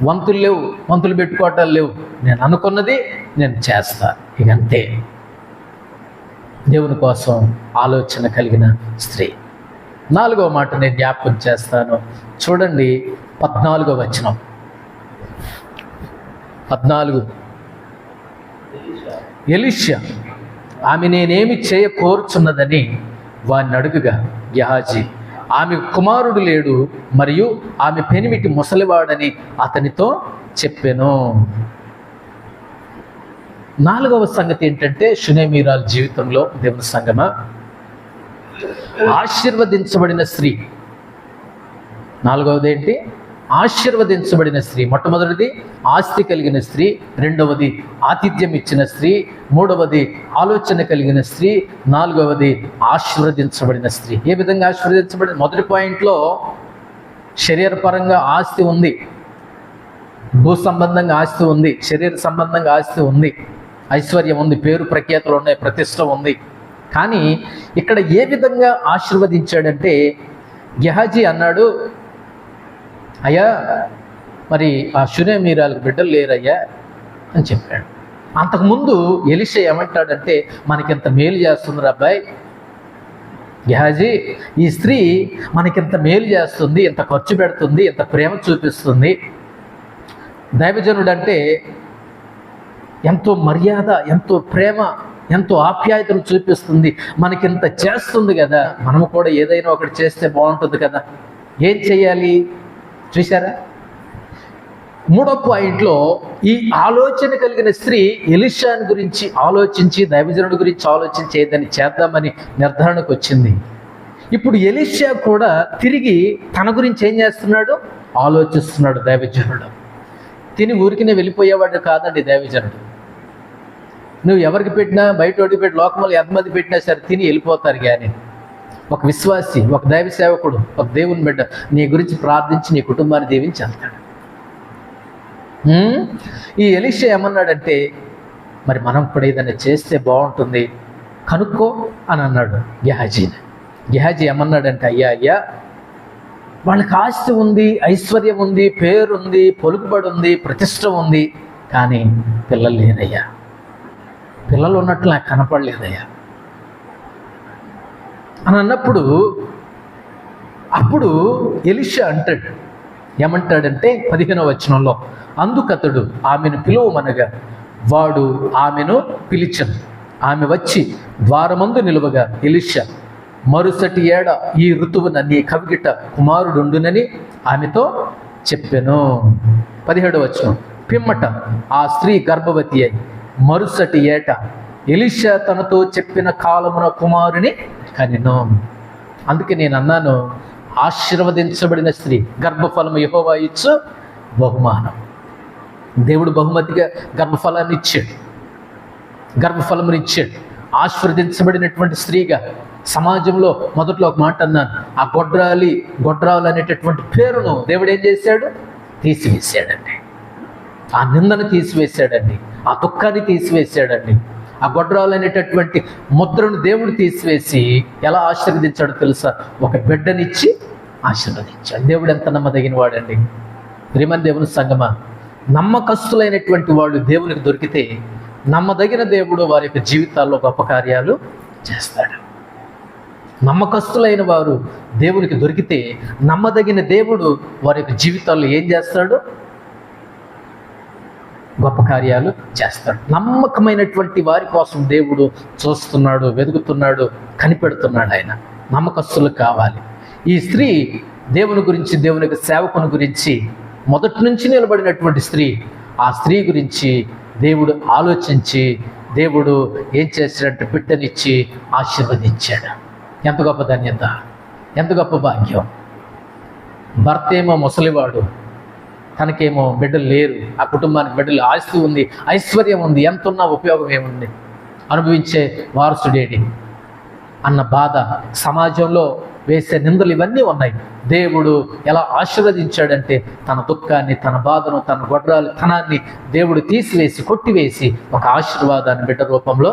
వంతులు లేవు, వంతులు పెట్టుకోవటాలు లేవు, నేను అనుకున్నది నేను చేస్తా, ఇక అంతే. దేవుని కోసం ఆలోచన కలిగిన స్త్రీ. 4వ మాట నేను జ్ఞాపకం చేస్తాను. చూడండి 14వ వచనం. 14. ఎలీషా ఆమె నేనేమి చేయకోరుచున్నదని వారిని అడుగుగా గెహాజీ ఆమె కుమారుడు లేడు మరియు ఆమె పెనిమిటి ముసలివాడని అతనితో చెప్పెను. 4వ సంగతి ఏంటంటే షునేమీరాల జీవితంలో దేవుని సంగమా ఆశీర్వదించబడిన స్త్రీ. 4వది ఏంటి? ఆశీర్వదించబడిన స్త్రీ. మొట్టమొదటిది ఆస్తి కలిగిన స్త్రీ, 2వది ఆతిథ్యం ఇచ్చిన స్త్రీ, 3వది ఆలోచన కలిగిన స్త్రీ, 4వది ఆశీర్వదించబడిన స్త్రీ. ఏ విధంగా ఆశీర్వదించబడిన? మొదటి పాయింట్లో శరీరపరంగా ఆస్తి ఉంది, భూ సంబంధంగా ఆస్తి ఉంది, శరీర సంబంధంగా ఆస్తి ఉంది, ఐశ్వర్యం ఉంది, పేరు ప్రఖ్యాతులు ఉన్నాయి, ప్రతిష్ట ఉంది. కానీ ఇక్కడ ఏ విధంగా ఆశీర్వదించాడంటే గెహాజీ అన్నాడు, అయ్యా మరి ఆ షునేమీరాలకు బిడ్డలు లేరయ్యా అని చెప్పాడు. అంతకుముందు ఎలీషా ఏమంటాడంటే మనకింత మేలు చేస్తుంది అబ్బాయి గెహాజీ, ఈ స్త్రీ మనకింత మేలు చేస్తుంది, ఇంత ఖర్చు పెడుతుంది, ఇంత ప్రేమ చూపిస్తుంది. దైవజనుడు అంటే ఎంతో మర్యాద, ఎంతో ప్రేమ, ఎంతో ఆప్యాయతను చూపిస్తుంది, మనకింత చేస్తుంది కదా, మనము కూడా ఏదైనా ఒకటి చేస్తే బాగుంటుంది కదా. ఏం చేయాలి చూసారా? 3వ పాయింట్లో ఈ ఆలోచన కలిగిన స్త్రీ ఎలీషాని గురించి ఆలోచించి, దైవజనుడి గురించి ఆలోచించి ఏదని చేద్దామని నిర్ధారణకు వచ్చింది. ఇప్పుడు ఎలీషా కూడా తిరిగి తన గురించి ఏం చేస్తున్నాడు? ఆలోచిస్తున్నాడు. దైవజనుడు తిని ఊరికినే వెళ్ళిపోయేవాడు కాదండి దైవజనుడు. నువ్వు ఎవరికి పెట్టినా, బయట ఒడికి పెట్టి లోకంలో ఎంతమంది పెట్టినా సరే తిని వెళ్ళిపోతారు. కానీ ఒక విశ్వాసి, ఒక దైవ సేవకుడు, ఒక దేవుని బిడ్డ నీ గురించి ప్రార్థించి నీ కుటుంబాన్ని దీవించి వెళ్తాడు. ఈ ఎలీషా ఏమన్నాడంటే మరి మనం కూడా ఏదైనా చేస్తే బాగుంటుంది, కనుక్కో అని అన్నాడు గెహాజీని. గెహాజీ ఏమన్నాడంటే అయ్యా వాళ్ళకి ఆస్తి ఉంది, ఐశ్వర్యం ఉంది, పేరుంది, పలుకుబడి ఉంది, ప్రతిష్ట ఉంది, కానీ పిల్లలు లేరయ్యా, పిల్లలు ఉన్నట్లు నాకు కనపడలేదయ్యా అని అన్నప్పుడు అప్పుడు ఎలీషా అంటాడు, ఏమంటాడంటే 15వ వచనంలో, అందుకతడు ఆమెను పిలువమనగా వాడు ఆమెను పిలిచెను. ఆమె వచ్చి ద్వారమందు నిలువగా ఎలీషా మరుసటి ఏడ ఈ ఋతువున నీ కవిగిట కుమారుడుండునని ఆమెతో చెప్పెను. 17వ వచనం, పిమ్మట ఆ స్త్రీ గర్భవతి అయి మరుసటి ఏట ఎలీషా తనతో చెప్పిన కాలమున కుమారుని కనెను. అందుకే నేను అన్నాను, ఆశీర్వదించబడిన స్త్రీ గర్భఫలము యెహోవా ఇచ్చు బహుమానం. దేవుడు బహుమతిగా గర్భఫలాన్ని ఇచ్చాడు, గర్భఫలముని ఇచ్చాడు. ఆశీర్వదించబడినటువంటి స్త్రీగా సమాజంలో మొదట్లో ఒక మాట అన్నాను, ఆ గొడ్రాలు అనేటటువంటి పేరును దేవుడు ఏం చేశాడు? తీసివేశాడండి. ఆ నిందను తీసివేశాడండి, ఆ దుఃఖాన్ని తీసివేశాడండి. ఆ గొడ్రాలు అనేటటువంటి ముద్రను దేవుడు తీసివేసి ఎలా ఆశీర్వదించాడో తెలుసా? ఒక బిడ్డనిచ్చి ఆశీర్వదించాడు. దేవుడు ఎంత నమ్మదగిన వాడండి. ప్రియమైన దేవుని సంగమా, నమ్మకస్తులైనటువంటి వాళ్ళు దేవునికి దొరికితే నమ్మదగిన దేవుడు వారి యొక్క జీవితాల్లో గొప్ప కార్యాలు చేస్తాడు. నమ్మకస్తులైన వారు దేవునికి దొరికితే నమ్మదగిన దేవుడు వారి యొక్క జీవితాల్లో ఏం చేస్తాడు? గొప్ప కార్యాలు చేస్తాడు. నమ్మకమైనటువంటి వారి కోసం దేవుడు చూస్తున్నాడు, వెతుకుతున్నాడు, కనిపెడుతున్నాడు. ఆయన నమ్మకస్తులు కావాలి. ఈ స్త్రీ దేవుని గురించి, దేవుని యొక్క సేవకుని గురించి మొదటి నుంచి నిలబడినటువంటి స్త్రీ. ఆ స్త్రీ గురించి దేవుడు ఆలోచించి దేవుడు ఏం చేశాడంటే బిడ్డనిచ్చి ఆశీర్వదించాడు. ఎంత గొప్ప ధన్యత, ఎంత గొప్ప భాగ్యం. భర్త ఏమో ముసలివాడు, తనకేమో బిడ్డలు లేరు, ఆ కుటుంబానికి బిడ్డలు, ఆస్తి ఉంది, ఐశ్వర్యం ఉంది, ఎంత ఉన్నా ఉపయోగం ఏముంది, అనుభవించే వారసుడేడి అన్న బాధ. సమాజంలో వేసే నిందలు ఇవన్నీ ఉన్నాయి. దేవుడు ఎలా ఆశీర్వదించాడంటే తన దుఃఖాన్ని, తన బాధను, తన గొడ్రాలు తనాన్ని దేవుడు తీసివేసి, కొట్టివేసి ఒక ఆశీర్వాదాన్ని బిడ్డ రూపంలో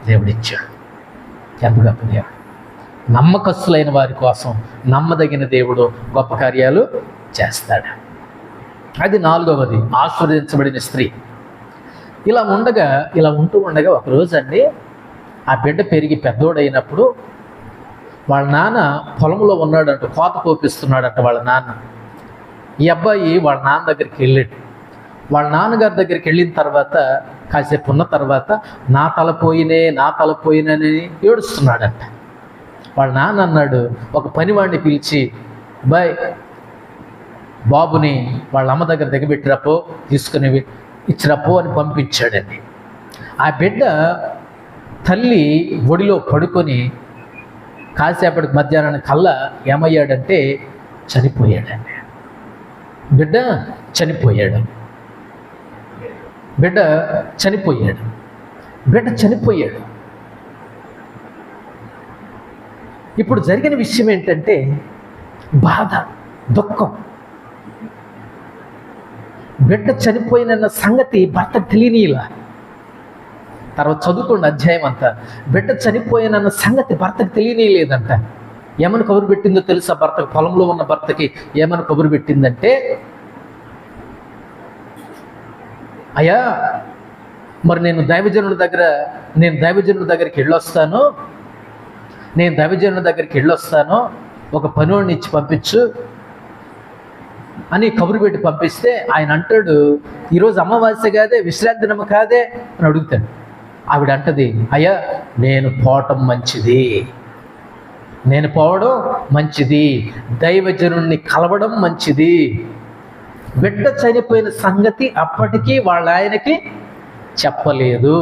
దేవుడు ఇచ్చాడు. ఎంత గొప్ప దేవుడు! నమ్మకస్తులైన వారి కోసం నమ్మదగిన దేవుడు గొప్ప కార్యాలు చేస్తాడు. అది 4వది, ఆశీర్వదించబడిన స్త్రీ. ఇలా ఉంటూ ఉండగా ఒకరోజు అండి, ఆ బిడ్డ పెరిగి పెద్దోడైనప్పుడు వాళ్ళ నాన్న పొలంలో ఉన్నాడంట, కోత కోపిస్తున్నాడంట వాళ్ళ నాన్న. ఈ అబ్బాయి వాళ్ళ నాన్న దగ్గరికి వెళ్ళాడు. వాళ్ళ నాన్నగారి దగ్గరికి వెళ్ళిన తర్వాత కాసేపు ఉన్న తర్వాత నా తల పోయినని ఏడుస్తున్నాడంట. వాళ్ళ నాన్న అన్నాడు, ఒక పనివాడిని పిలిచి బాబుని వాళ్ళ అమ్మ దగ్గర దిగబెట్టిరాపో, తీసుకుని ఇచ్చిరాపో అని పంపించాడండి. ఆ బిడ్డ తల్లి ఒడిలో పడుకొని కాసేపటికి మధ్యాహ్నం కల్లా ఏమయ్యాడంటే చనిపోయాడండి. బిడ్డ చనిపోయాడు. ఇప్పుడు జరిగిన విషయం ఏంటంటే బాధ, దుఃఖం. బిడ్డ చనిపోయినన్న సంగతి భర్తకు తెలియనిలా. తర్వాత చదువుకోండి అధ్యాయం అంతా. బిడ్డ చనిపోయినన్న సంగతి భర్తకు తెలియనిలేదంట. ఏమని కబురు పెట్టిందో తెలుసా? భర్తకు, పొలంలో ఉన్న భర్తకి ఏమని కబురు పెట్టిందంటే, అయ్యా మరి నేను దైవజనుడి దగ్గరికి వెళ్ళొస్తాను, ఒక పనివాడిని ఇచ్చి పంపించు అని కబురు పెట్టి పంపిస్తే ఆయన అంటాడు, ఈరోజు అమావాస్య కాదే, విశ్రాంతి దినం కాదే అని అడుగుతాడు. ఆవిడ అంటది, అయ్యా నేను పోవడం మంచిది, దైవజనుణ్ణి కలవడం మంచిది. బిడ్డ చనిపోయిన సంగతి అప్పటికీ వాళ్ళ ఆయనకి చెప్పలేదు.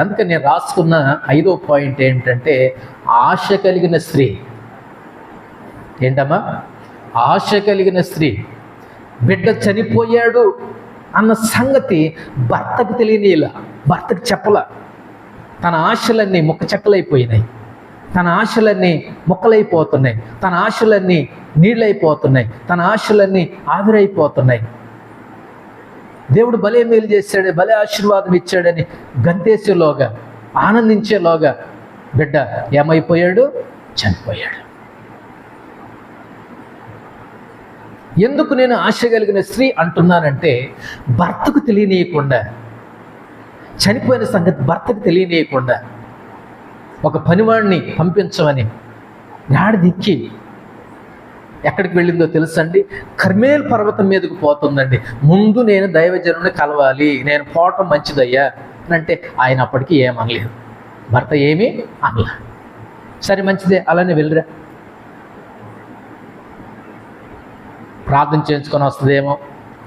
అందుకని నేను రాసుకున్న 5వ పాయింట్ ఏంటంటే ఆశ కలిగిన స్త్రీ. ఏంటమ్మా? ఆశ కలిగిన స్త్రీ. బిడ్డ చనిపోయాడు అన్న సంగతి భర్తకు తెలియనిలా, భర్తకు చెప్పలా. తన ఆశలన్నీ ముక్క చెక్కలైపోయినాయి, తన ఆశలన్నీ ముక్కలైపోతున్నాయి, తన ఆశలన్నీ నీళ్ళైపోతున్నాయి, తన ఆశలన్నీ ఆవిరైపోతున్నాయి. దేవుడు భలే మేలు చేశాడు, భలే ఆశీర్వాదం ఇచ్చాడని గంతేసేలోగా, ఆనందించేలోగా బిడ్డ ఏమైపోయాడు? చనిపోయాడు. ఎందుకు నేను ఆశ కలిగిన స్త్రీ అంటున్నానంటే, భర్తకు తెలియనీయకుండా, చనిపోయిన సంగతి భర్తకు తెలియనీయకుండా ఒక పనివాడిని పంపించమని దిక్కి ఎక్కడికి వెళ్ళిందో తెలుసండి? కర్మేల్ పర్వతం మీదకు పోతుందండి. ముందు నేను దైవజనుని కలవాలి, నేను పోవటం మంచిదయ్యా అని అంటే ఆయన అప్పటికి ఏమనలేదు, భర్త ఏమీ అనలా. సరే మంచిదే, అలానే వెళ్ళిరా, ప్రార్థన చేయించుకొని వస్తుందేమో,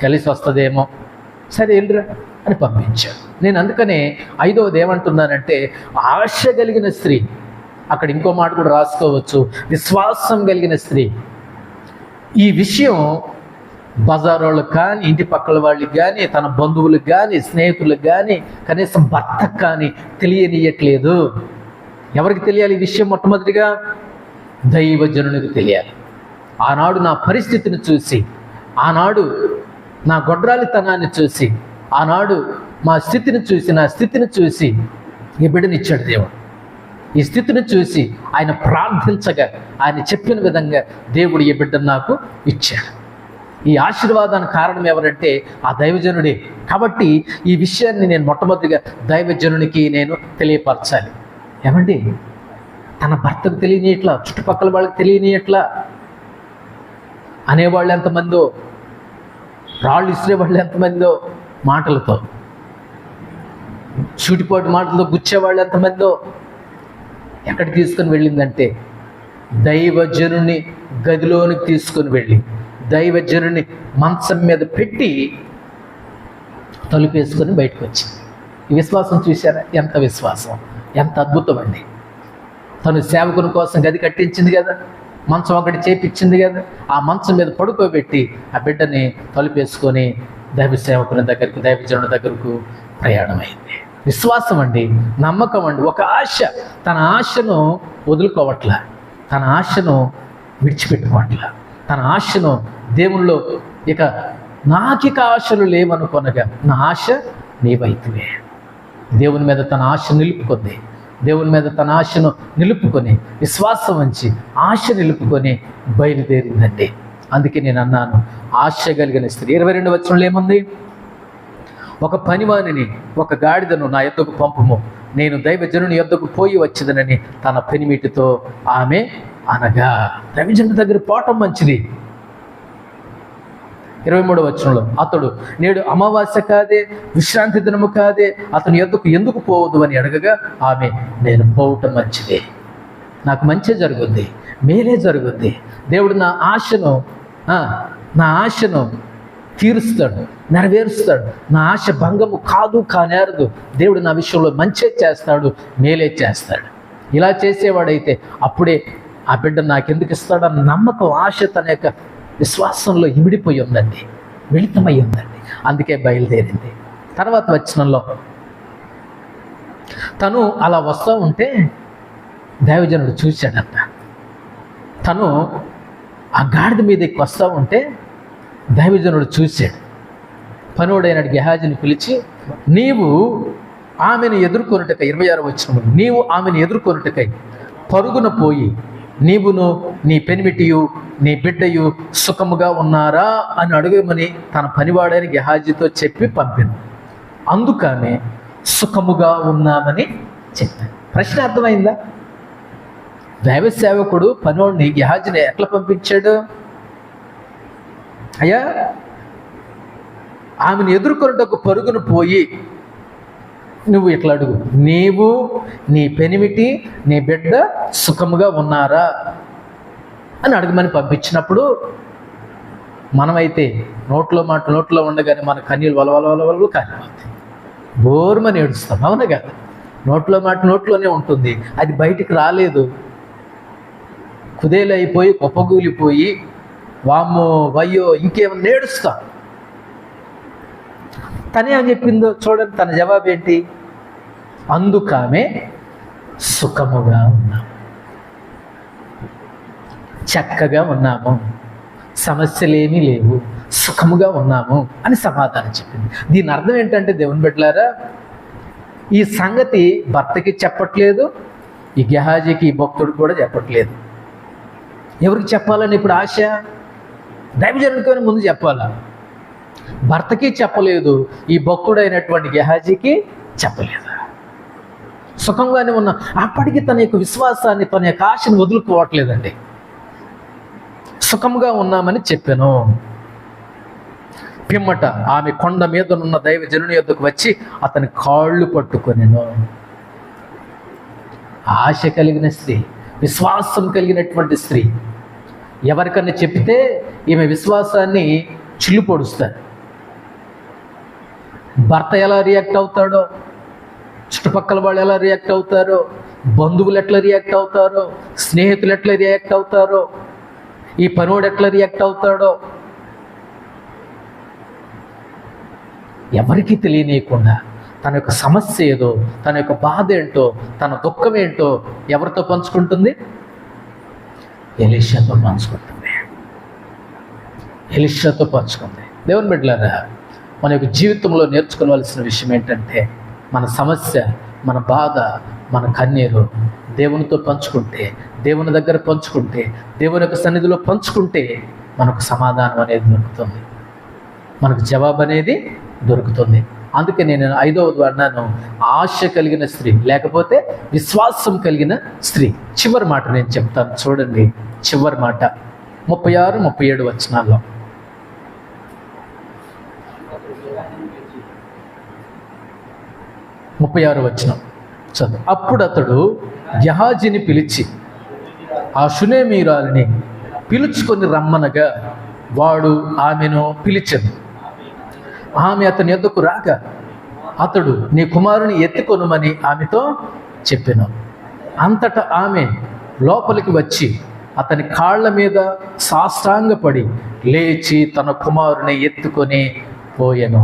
కలిసి వస్తుందేమో, సరే వెళ్ళిరా అని పంపించాడు. నేను అందుకనే 5వది ఏమంటున్నానంటే ఆశ కలిగిన స్త్రీ. అక్కడ ఇంకో మాట కూడా రాసుకోవచ్చు, విశ్వాసం కలిగిన స్త్రీ. ఈ విషయం బజార్ వాళ్ళకి కానీ, ఇంటి పక్కల వాళ్ళకి కానీ, తన బంధువులకు కానీ, స్నేహితులకు కానీ, కనీసం భర్తకు కానీ తెలియనియట్లేదు. ఎవరికి తెలియాలి ఈ విషయం? మొట్టమొదటిగా దైవజనునికి తెలియాలి. ఆనాడు నా పరిస్థితిని చూసి, ఆనాడు నా గొడ్రాలితనాన్ని చూసి, ఆనాడు నా స్థితిని చూసి ఈ బిడ్డనిచ్చాడు దేవుడు. ఈ స్థితిని చూసి ఆయన ప్రార్థించగా, ఆయన చెప్పిన విధంగా దేవుడు ఈ బిడ్డను నాకు ఇచ్చాడు. ఈ ఆశీర్వాదానికి కారణం ఎవరంటే ఆ దైవజనుడే. కాబట్టి ఈ విషయాన్ని నేను మొట్టమొదటిగా దైవజనునికి నేను తెలియపరచాలి. ఏమండి, తన భర్తకు తెలియనియట్లా, చుట్టుపక్కల వాళ్ళకి తెలియనియట్లా. అనేవాళ్ళు ఎంతమందో, రాళ్ళు ఇసిరేవాళ్ళు ఎంతమందో, మాటలతో చూటిపోటు మాటలతో గుచ్చేవాళ్ళు ఎంతమందో. ఎక్కడికి తీసుకొని వెళ్ళిందంటే దైవజనుని గదిలోనికి తీసుకొని వెళ్ళి, దైవజనుని మంచం మీద పెట్టి తలుపేసుకొని బయటకు వచ్చింది. ఈ విశ్వాసం చూశారా? ఎంత విశ్వాసం, ఎంత అద్భుతం అండి. తను సేవకుని కోసం గది కట్టించింది కదా, మంచం ఒకటి చేపించింది కదా, ఆ మంచం మీద పడుకోబెట్టి ఆ బిడ్డని తలుపేసుకొని దైవ సేవకుని దగ్గరికి, దైవజనుడి దగ్గరకు ప్రయాణమైంది. విశ్వాసం అండి, నమ్మకం అండి, ఒక ఆశ. తన ఆశను వదులుకోవట్లా, తన ఆశను విడిచిపెట్టుకోవట్లా, తన ఆశను దేవుల్లో ఇక నాకిక ఆశలు లేవనుకొనగా నా ఆశ నీ వైపువే. దేవుని మీద తన ఆశ నిలుపుకుంది, దేవుని మీద తన ఆశను నిలుపుకొని విశ్వాసం ఉంచి ఆశ నిలుపుకొని బయలుదేరిందండి. అందుకే నేను అన్నాను, ఆశ కలిగిన స్త్రీ. 22 వచనంలో ఏముంది? ఒక పనివానిని, ఒక గాడిదను నా యొద్దకు పంపుము, నేను దైవజనుని యొద్దకు పోయి వచ్చేదనని తన పెనిమిటితో ఆమె అనగా. దైవజనుడి దగ్గర పోవటం మంచిది. 23వ వచనంలో అతడు, నేడు అమావాస్య కాదే, విశ్రాంతి దినము కాదే, అతని యొద్దకు ఎందుకు పోవద్దు అని అడగగా ఆమె, నేను పోవటం మంచిదే, నాకు మంచి జరుగుద్ది, మేలే జరుగుద్ది. దేవుడు నా ఆశను తీరుస్తాడు, నెరవేరుస్తాడు. నా ఆశ భంగము కాదు, కానేరదు. దేవుడు నా విషయంలో మంచే చేస్తాడు, మేలే చేస్తాడు. ఇలా చేసేవాడైతే అప్పుడే ఆ బిడ్డ నాకెందుకు ఇస్తాడన్న నమ్మకం, ఆశ తన యొక్క విశ్వాసంలో ఇమిడిపోయి ఉందండి, మిళితమై ఉందండి. అందుకే బయలుదేరింది. తర్వాత వచనంలో తను అలా వస్తూ ఉంటే దైవజనుడు చూశాడంట. తను ఆ గాడిద మీదకి వస్తూ ఉంటే దైవజనుడు చూశాడు. పనుడైన గెహాజీని పిలిచి, నీవు ఆమెను ఎదుర్కొనుటకై, 26వ వచనము, నీవు ఆమెను ఎదుర్కొనుటకై పరుగున పోయి నీవును నీ పెనిమిటియు నీ బిడ్డయు సుఖముగా ఉన్నారా అని అడగమని తన పనివాడైన గెహాజీతో చెప్పి పంపాను. అందుకనే సుఖముగా ఉన్నామని చెప్పాను. ప్రశ్న అర్థమైందా? దైవ సేవకుడు పనివాడిని గెహాజీని ఎట్లా పంపించాడు? అయ్యా, ఆమెను ఎదుర్కొనుటకు పరుగును పోయి నువ్వు ఇట్లా అడుగు, నీవు నీ పెనిమిటి నీ బిడ్డ సుఖముగా ఉన్నారా అని అడగమని పంపించినప్పుడు మనమైతే నోట్లో ఉండగానే మన కన్నీళ్ళు వలవలవలవలు కాలిపోతాయి, బోర్మని ఏడుస్తాం. అవునా కదా? నోట్లో మాట నోట్లోనే ఉంటుంది, అది బయటికి రాలేదు. కుదేలైపోయి కుప్పగూలిపోయి వామ్మో వయ్యో ఇంకేమన్నా ఏడుస్తాం. తనే అని చెప్పిందో చూడండి, తన జవాబు ఏంటి? అందుకామె సుఖముగా ఉన్నాము, చక్కగా ఉన్నాము, సమస్యలేమీ లేవు, సుఖముగా ఉన్నాము అని సమాధానం చెప్పింది. దీని అర్థం ఏంటంటే దేవుని బిడ్డలారా, ఈ సంగతి భర్తకి చెప్పట్లేదు, ఈ గెహాజీకి, ఈ భక్తుడికి కూడా చెప్పట్లేదు. ఎవరికి చెప్పాలని ఇప్పుడు ఆశ? దైవజనుడికి ముందు చెప్పాలా? భర్తకి చెప్పలేదు, ఈ భక్తుడైనటువంటి గెహాజీకి చెప్పలేదు. సుఖంగానే ఉన్న అప్పటికి తన యొక్క విశ్వాసాన్ని, తన యొక్క ఆశను వదులుకోవట్లేదండి. సుఖంగా ఉన్నామని చెప్పాను. పిమ్మట ఆమె కొండ మీదనున్న దైవజనుని యొద్దకు వచ్చి అతని కాళ్ళు పట్టుకొనెను. ఆశ కలిగిన స్త్రీ, విశ్వాసం కలిగినటువంటి స్త్రీ. ఎవరికన్నా చెప్తే ఈమె విశ్వాసాన్ని చిల్లు పొడుస్తారు. భర్త ఎలా రియాక్ట్ అవుతాడో, చుట్టుపక్కల వాళ్ళు ఎలా రియాక్ట్ అవుతారో, బంధువులు ఎట్లా రియాక్ట్ అవుతారో, స్నేహితులు ఎట్లా రియాక్ట్ అవుతారో, ఈ పనోడు ఎట్లా రియాక్ట్ అవుతాడో ఎవరికీ తెలియనీయకుండా తన యొక్క సమస్య ఏదో, తన యొక్క బాధ ఏంటో, తన దుఃఖం ఏంటో ఎవరితో పంచుకుంటుంది? ఎలీషాతో పంచుకుంటుంది. ఎలీషాతో పంచుకుంది. దేవుని బిడ్డలారా, మన యొక్క జీవితంలో నేర్చుకోవాల్సిన విషయం ఏంటంటే, మన సమస్య, మన బాధ, మన కన్నీరు దేవునితో పంచుకుంటే, దేవుని దగ్గర పంచుకుంటే, దేవుని యొక్క సన్నిధిలో పంచుకుంటే మనకు సమాధానం అనేది దొరుకుతుంది, మనకు జవాబు అనేది దొరుకుతుంది. అందుకే నేను 5వది అన్నాను, ఆశ కలిగిన స్త్రీ లేకపోతే విశ్వాసం కలిగిన స్త్రీ. చివరి మాట నేను చెప్తాను చూడండి, చివరి మాట 36, 37 వచనాల్లో. ముప్పై 36వ వచనం చదువు. అప్పుడు అతడు గెహాజీని పిలిచి ఆ షునేమీరాలిని పిలుచుకొని రమ్మనగా వాడు ఆమెను పిలిచెను. ఆమె అతని యొద్దకు రాగా అతడు, నీ కుమారుని ఎత్తుకొనుమని ఆమెతో చెప్పెను. అంతటా ఆమె లోపలికి వచ్చి అతని కాళ్ళ మీద సాష్టాంగపడి లేచి తన కుమారుని ఎత్తుకొని పోయెను.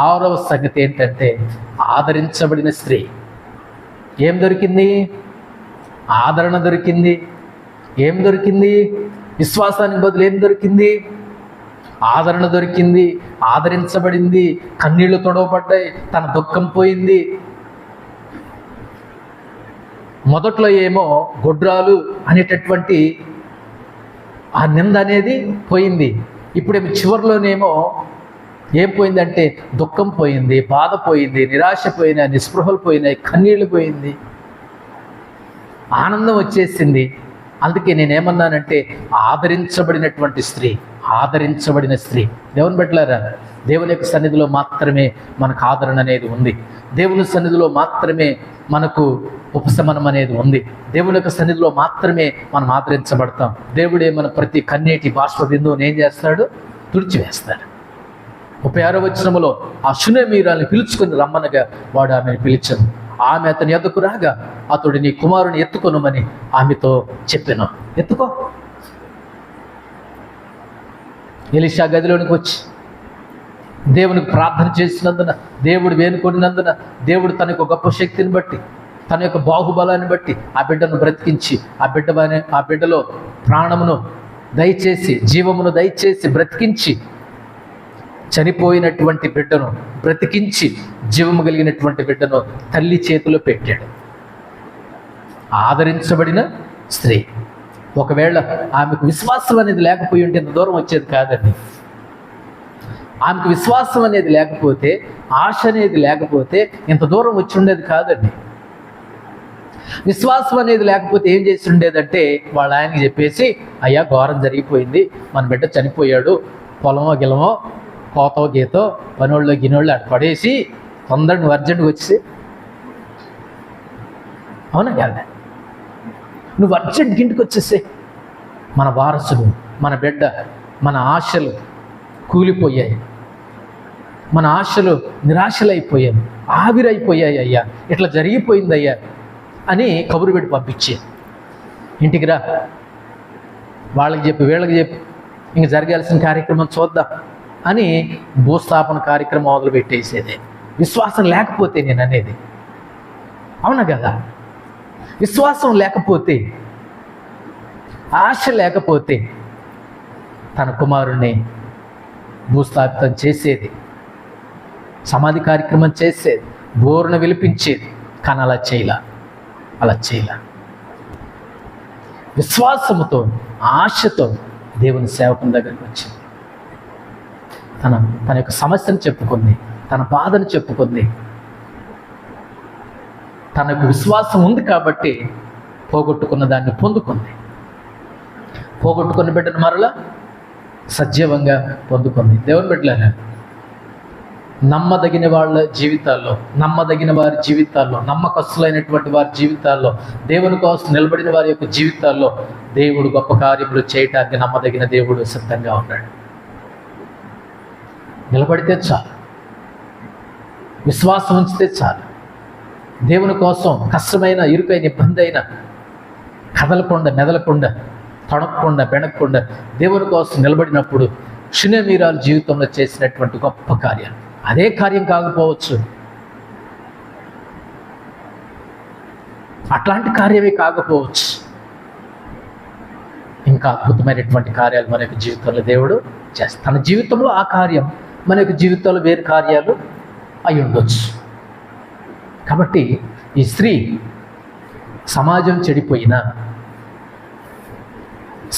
6వ సంగతి ఏంటంటే ఆదరించబడిన స్త్రీ. ఏం దొరికింది? ఆదరణ దొరికింది. ఏం దొరికింది? విశ్వాసానికి బదులు ఏం దొరికింది? ఆదరణ దొరికింది, ఆదరించబడింది, కన్నీళ్లు తొడవబడ్డాయి, తన దుఃఖం పోయింది. మొదట్లో ఏమో గొడ్రాలు అనేటటువంటి ఆ నింద అనేది పోయింది. ఇప్పుడేమో చివరిలోనేమో ఏం పోయిందంటే దుఃఖం పోయింది, బాధ పోయింది, నిరాశ పోయినాయి, నిస్పృహలు పోయినాయి, కన్నీళ్లు పోయింది, ఆనందం వచ్చేసింది. అందుకే నేనేమన్నానంటే ఆదరించబడినటువంటి స్త్రీ, ఆదరించబడిన స్త్రీ. దేవుని బిడ్డలారా, దేవుని యొక్క సన్నిధిలో మాత్రమే మనకు ఆదరణ అనేది ఉంది. దేవుని సన్నిధిలో మాత్రమే మనకు ఉపశమనం అనేది ఉంది. దేవుని యొక్క సన్నిధిలో మాత్రమే మనం ఆదరించబడతాం. దేవుడే మన ప్రతి కన్నీటి బాష్ప బిందువుని ఏం చేస్తాడు? తుడిచివేస్తాడు. 36వ వచనములో ఆ షూనేమీయురాలిని పిలుచుకుని రమ్మనగా వాడు ఆమెను పిలిచెను. ఆమె అతని ఎద్దుకు రాగా అతడు నీ కుమారుని ఎత్తుకొనుమని ఆమెతో చెప్పెను. ఎత్తుకో. ఎలీషా గదిలోనికి వచ్చి దేవునికి ప్రార్థన చేసినందున, దేవుడు వేనుకొనినందున, దేవుడు తన యొక్క గొప్ప శక్తిని బట్టి, తన యొక్క బాహుబలాన్ని బట్టి ఆ బిడ్డను బ్రతికించి ఆ బిడ్డలో ప్రాణమును దయచేసి, జీవమును దయచేసి బ్రతికించి, చనిపోయినటువంటి బిడ్డను బ్రతికించి జీవము కలిగినటువంటి బిడ్డను తల్లి చేతిలో పెట్టాడు. ఆదరించబడిన స్త్రీ. ఒకవేళ ఆమెకు విశ్వాసం అనేది లేకపోయి ఉంటే ఇంత దూరం వచ్చేది కాదండి. ఆమెకు విశ్వాసం అనేది లేకపోతే, ఆశ అనేది లేకపోతే ఇంత దూరం వచ్చి ఉండేది కాదండి. విశ్వాసం అనేది లేకపోతే ఏం చేసి ఉండేదంటే వాళ్ళ ఆయనకి చెప్పేసి, అయ్యా ఘోరం జరిగిపోయింది, మన బిడ్డ చనిపోయాడు, పొలమో గిలమో కోతో గీతో పనోళ్ళు గినోళ్ళు అటు పడేసి తొందరగా నువ్వు అర్జెంట్గా వచ్చి, అవునా కాదా? నువ్వు అర్జెంట్కి ఇంటికి వచ్చేసే, మన వారసుడు, మన బిడ్డ, మన ఆశలు కూలిపోయాయి, మన ఆశలు నిరాశలైపోయాయి, ఆవిరైపోయాయి అయ్యా, ఇట్లా జరిగిపోయింది అయ్యా అని కబురు పెట్టి పంపించే. ఇంటికి రా, వాళ్ళకి చెప్పి వీళ్ళకి చెప్పి ఇంక జరగాల్సిన కార్యక్రమం చూద్దాం అని భూస్థాపన కార్యక్రమం మొదలు పెట్టేసేదే. విశ్వాసం లేకపోతే నేను అనేది, అవునా కదా? విశ్వాసం లేకపోతే, ఆశ లేకపోతే తన కుమారుణ్ణి భూస్థాపితం చేసేది, సమాధి కార్యక్రమం చేసేది, బోరున విలిపించేది. కానీ అలా చేయలా. విశ్వాసముతో, ఆశతో దేవుని సేవకుని దగ్గరికి వచ్చింది. తన యొక్క సమస్యను చెప్పుకుంది, తన బాధను చెప్పుకుంది. తనకు విశ్వాసం ఉంది కాబట్టి పోగొట్టుకున్న దాన్ని పొందుకుంది. పోగొట్టుకున్న బిడ్డను మరలా సజీవంగా పొందుకుంది. దేవుని బిడ్డలారా, నమ్మదగిన వాళ్ళ జీవితాల్లో, నమ్మదగిన వారి జీవితాల్లో, నమ్మకస్తులైనటువంటి వారి జీవితాల్లో, దేవుని కోసం నిలబడిన వారి యొక్క జీవితాల్లో దేవుడు గొప్ప కార్యములు చేయటానికి నమ్మదగిన దేవుడు సిద్ధంగా ఉన్నాడు. నిలబడితే చాలు, విశ్వాసం ఉంచితే చాలు. దేవుని కోసం కష్టమైన, ఇరుకైన, ఇబ్బంది అయినా కదలకుండా, మెదలకుండా, తొణకకుండా, బెణకకుండా దేవుని కోసం నిలబడినప్పుడు షూనేమీయురాలు జీవితంలో చేసినటువంటి గొప్ప కార్యం, అదే కార్యం కాకపోవచ్చు, అట్లాంటి కార్యమే కాకపోవచ్చు, ఇంకా అద్భుతమైనటువంటి కార్యాలు మన యొక్క జీవితంలో దేవుడు చేస్తాడు. తన జీవితంలో ఆ కార్యం మన యొక్క జీవితంలో వేరు కార్యాలు అయి ఉండొచ్చు. కాబట్టి ఈ స్త్రీ సమాజం చెడిపోయినా,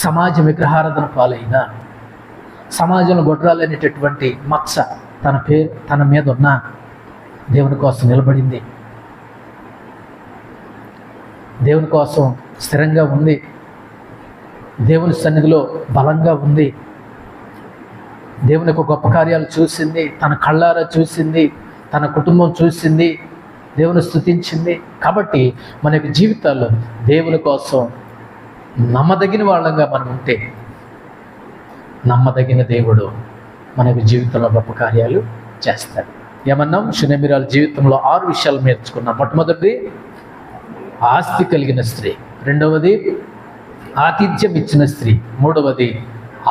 సమాజం విగ్రహారాధన పాలైనా, సమాజంలో గొడ్రాలు అనేటటువంటి మచ్చ తన మీద ఉన్న దేవుని కోసం నిలబడింది, దేవుని కోసం స్థిరంగా ఉంది, దేవుని సన్నిధిలో బలంగా ఉంది, దేవుని యొక్క గొప్ప కార్యాలు చూసింది, తన కళ్ళారా చూసింది, తన కుటుంబం చూసింది, దేవుని స్తుతించింది. కాబట్టి మన యొక్క జీవితాల్లో దేవుని కోసం నమ్మదగిన వాళ్ళంగా మనం ఉంటే, నమ్మదగిన దేవుడు మన యొక్క జీవితంలో గొప్ప కార్యాలు చేస్తాడు. ఏమన్నాం? షూనేమీయురాలు జీవితంలో 6 విషయాలు నేర్చుకున్నాం. మొట్టమొదటిది ఆస్తి కలిగిన స్త్రీ, రెండవది ఆతిథ్యం ఇచ్చిన స్త్రీ, మూడవది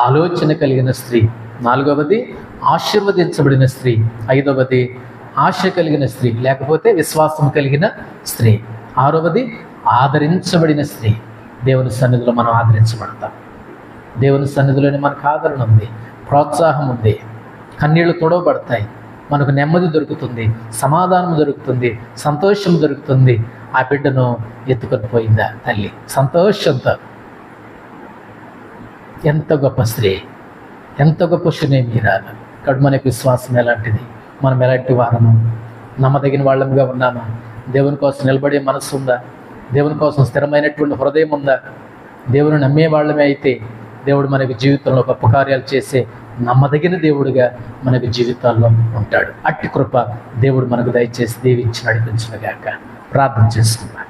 ఆలోచన కలిగిన స్త్రీ, నాలుగవది ఆశీర్వదించబడిన స్త్రీ. 5వది ఆశ కలిగిన స్త్రీ, లేకపోతే విశ్వాసం కలిగిన స్త్రీ. 6వది ఆదరించబడిన స్త్రీ. దేవుని సన్నిధిలో మనం ఆదరించబడతాం. దేవుని సన్నిధిలోనే మనకు ఆదరణ ఉంది, ప్రోత్సాహం ఉంది, కన్నీళ్లు తొడవబడతాయి, మనకు నెమ్మది దొరుకుతుంది, సమాధానం దొరుకుతుంది, సంతోషం దొరుకుతుంది. ఆ బిడ్డను ఎత్తుకొని పోయిందా తల్లి సంతోషంతో. ఎంత గొప్ప స్త్రీ, ఎంత గొప్ప శునేమీరాలు. కాబట్టి మనకి విశ్వాసం ఎలాంటిది, మనం ఎలాంటి వారము, నమ్మదగిన వాళ్ళంగా ఉన్నామా, దేవుని కోసం నిలబడే మనసు ఉందా, దేవుని కోసం స్థిరమైనటువంటి హృదయం ఉందా, దేవుని నమ్మే వాళ్ళమే అయితే దేవుడు మనకి జీవితంలో గొప్ప కార్యాలు చేసే నమ్మదగిన దేవుడిగా మనకి జీవితాల్లో ఉంటాడు. అట్టి కృప దేవుడు మనకు దయచేసి దీవించి నడిపించునుగాక. ప్రార్థన చేసుకుందాం.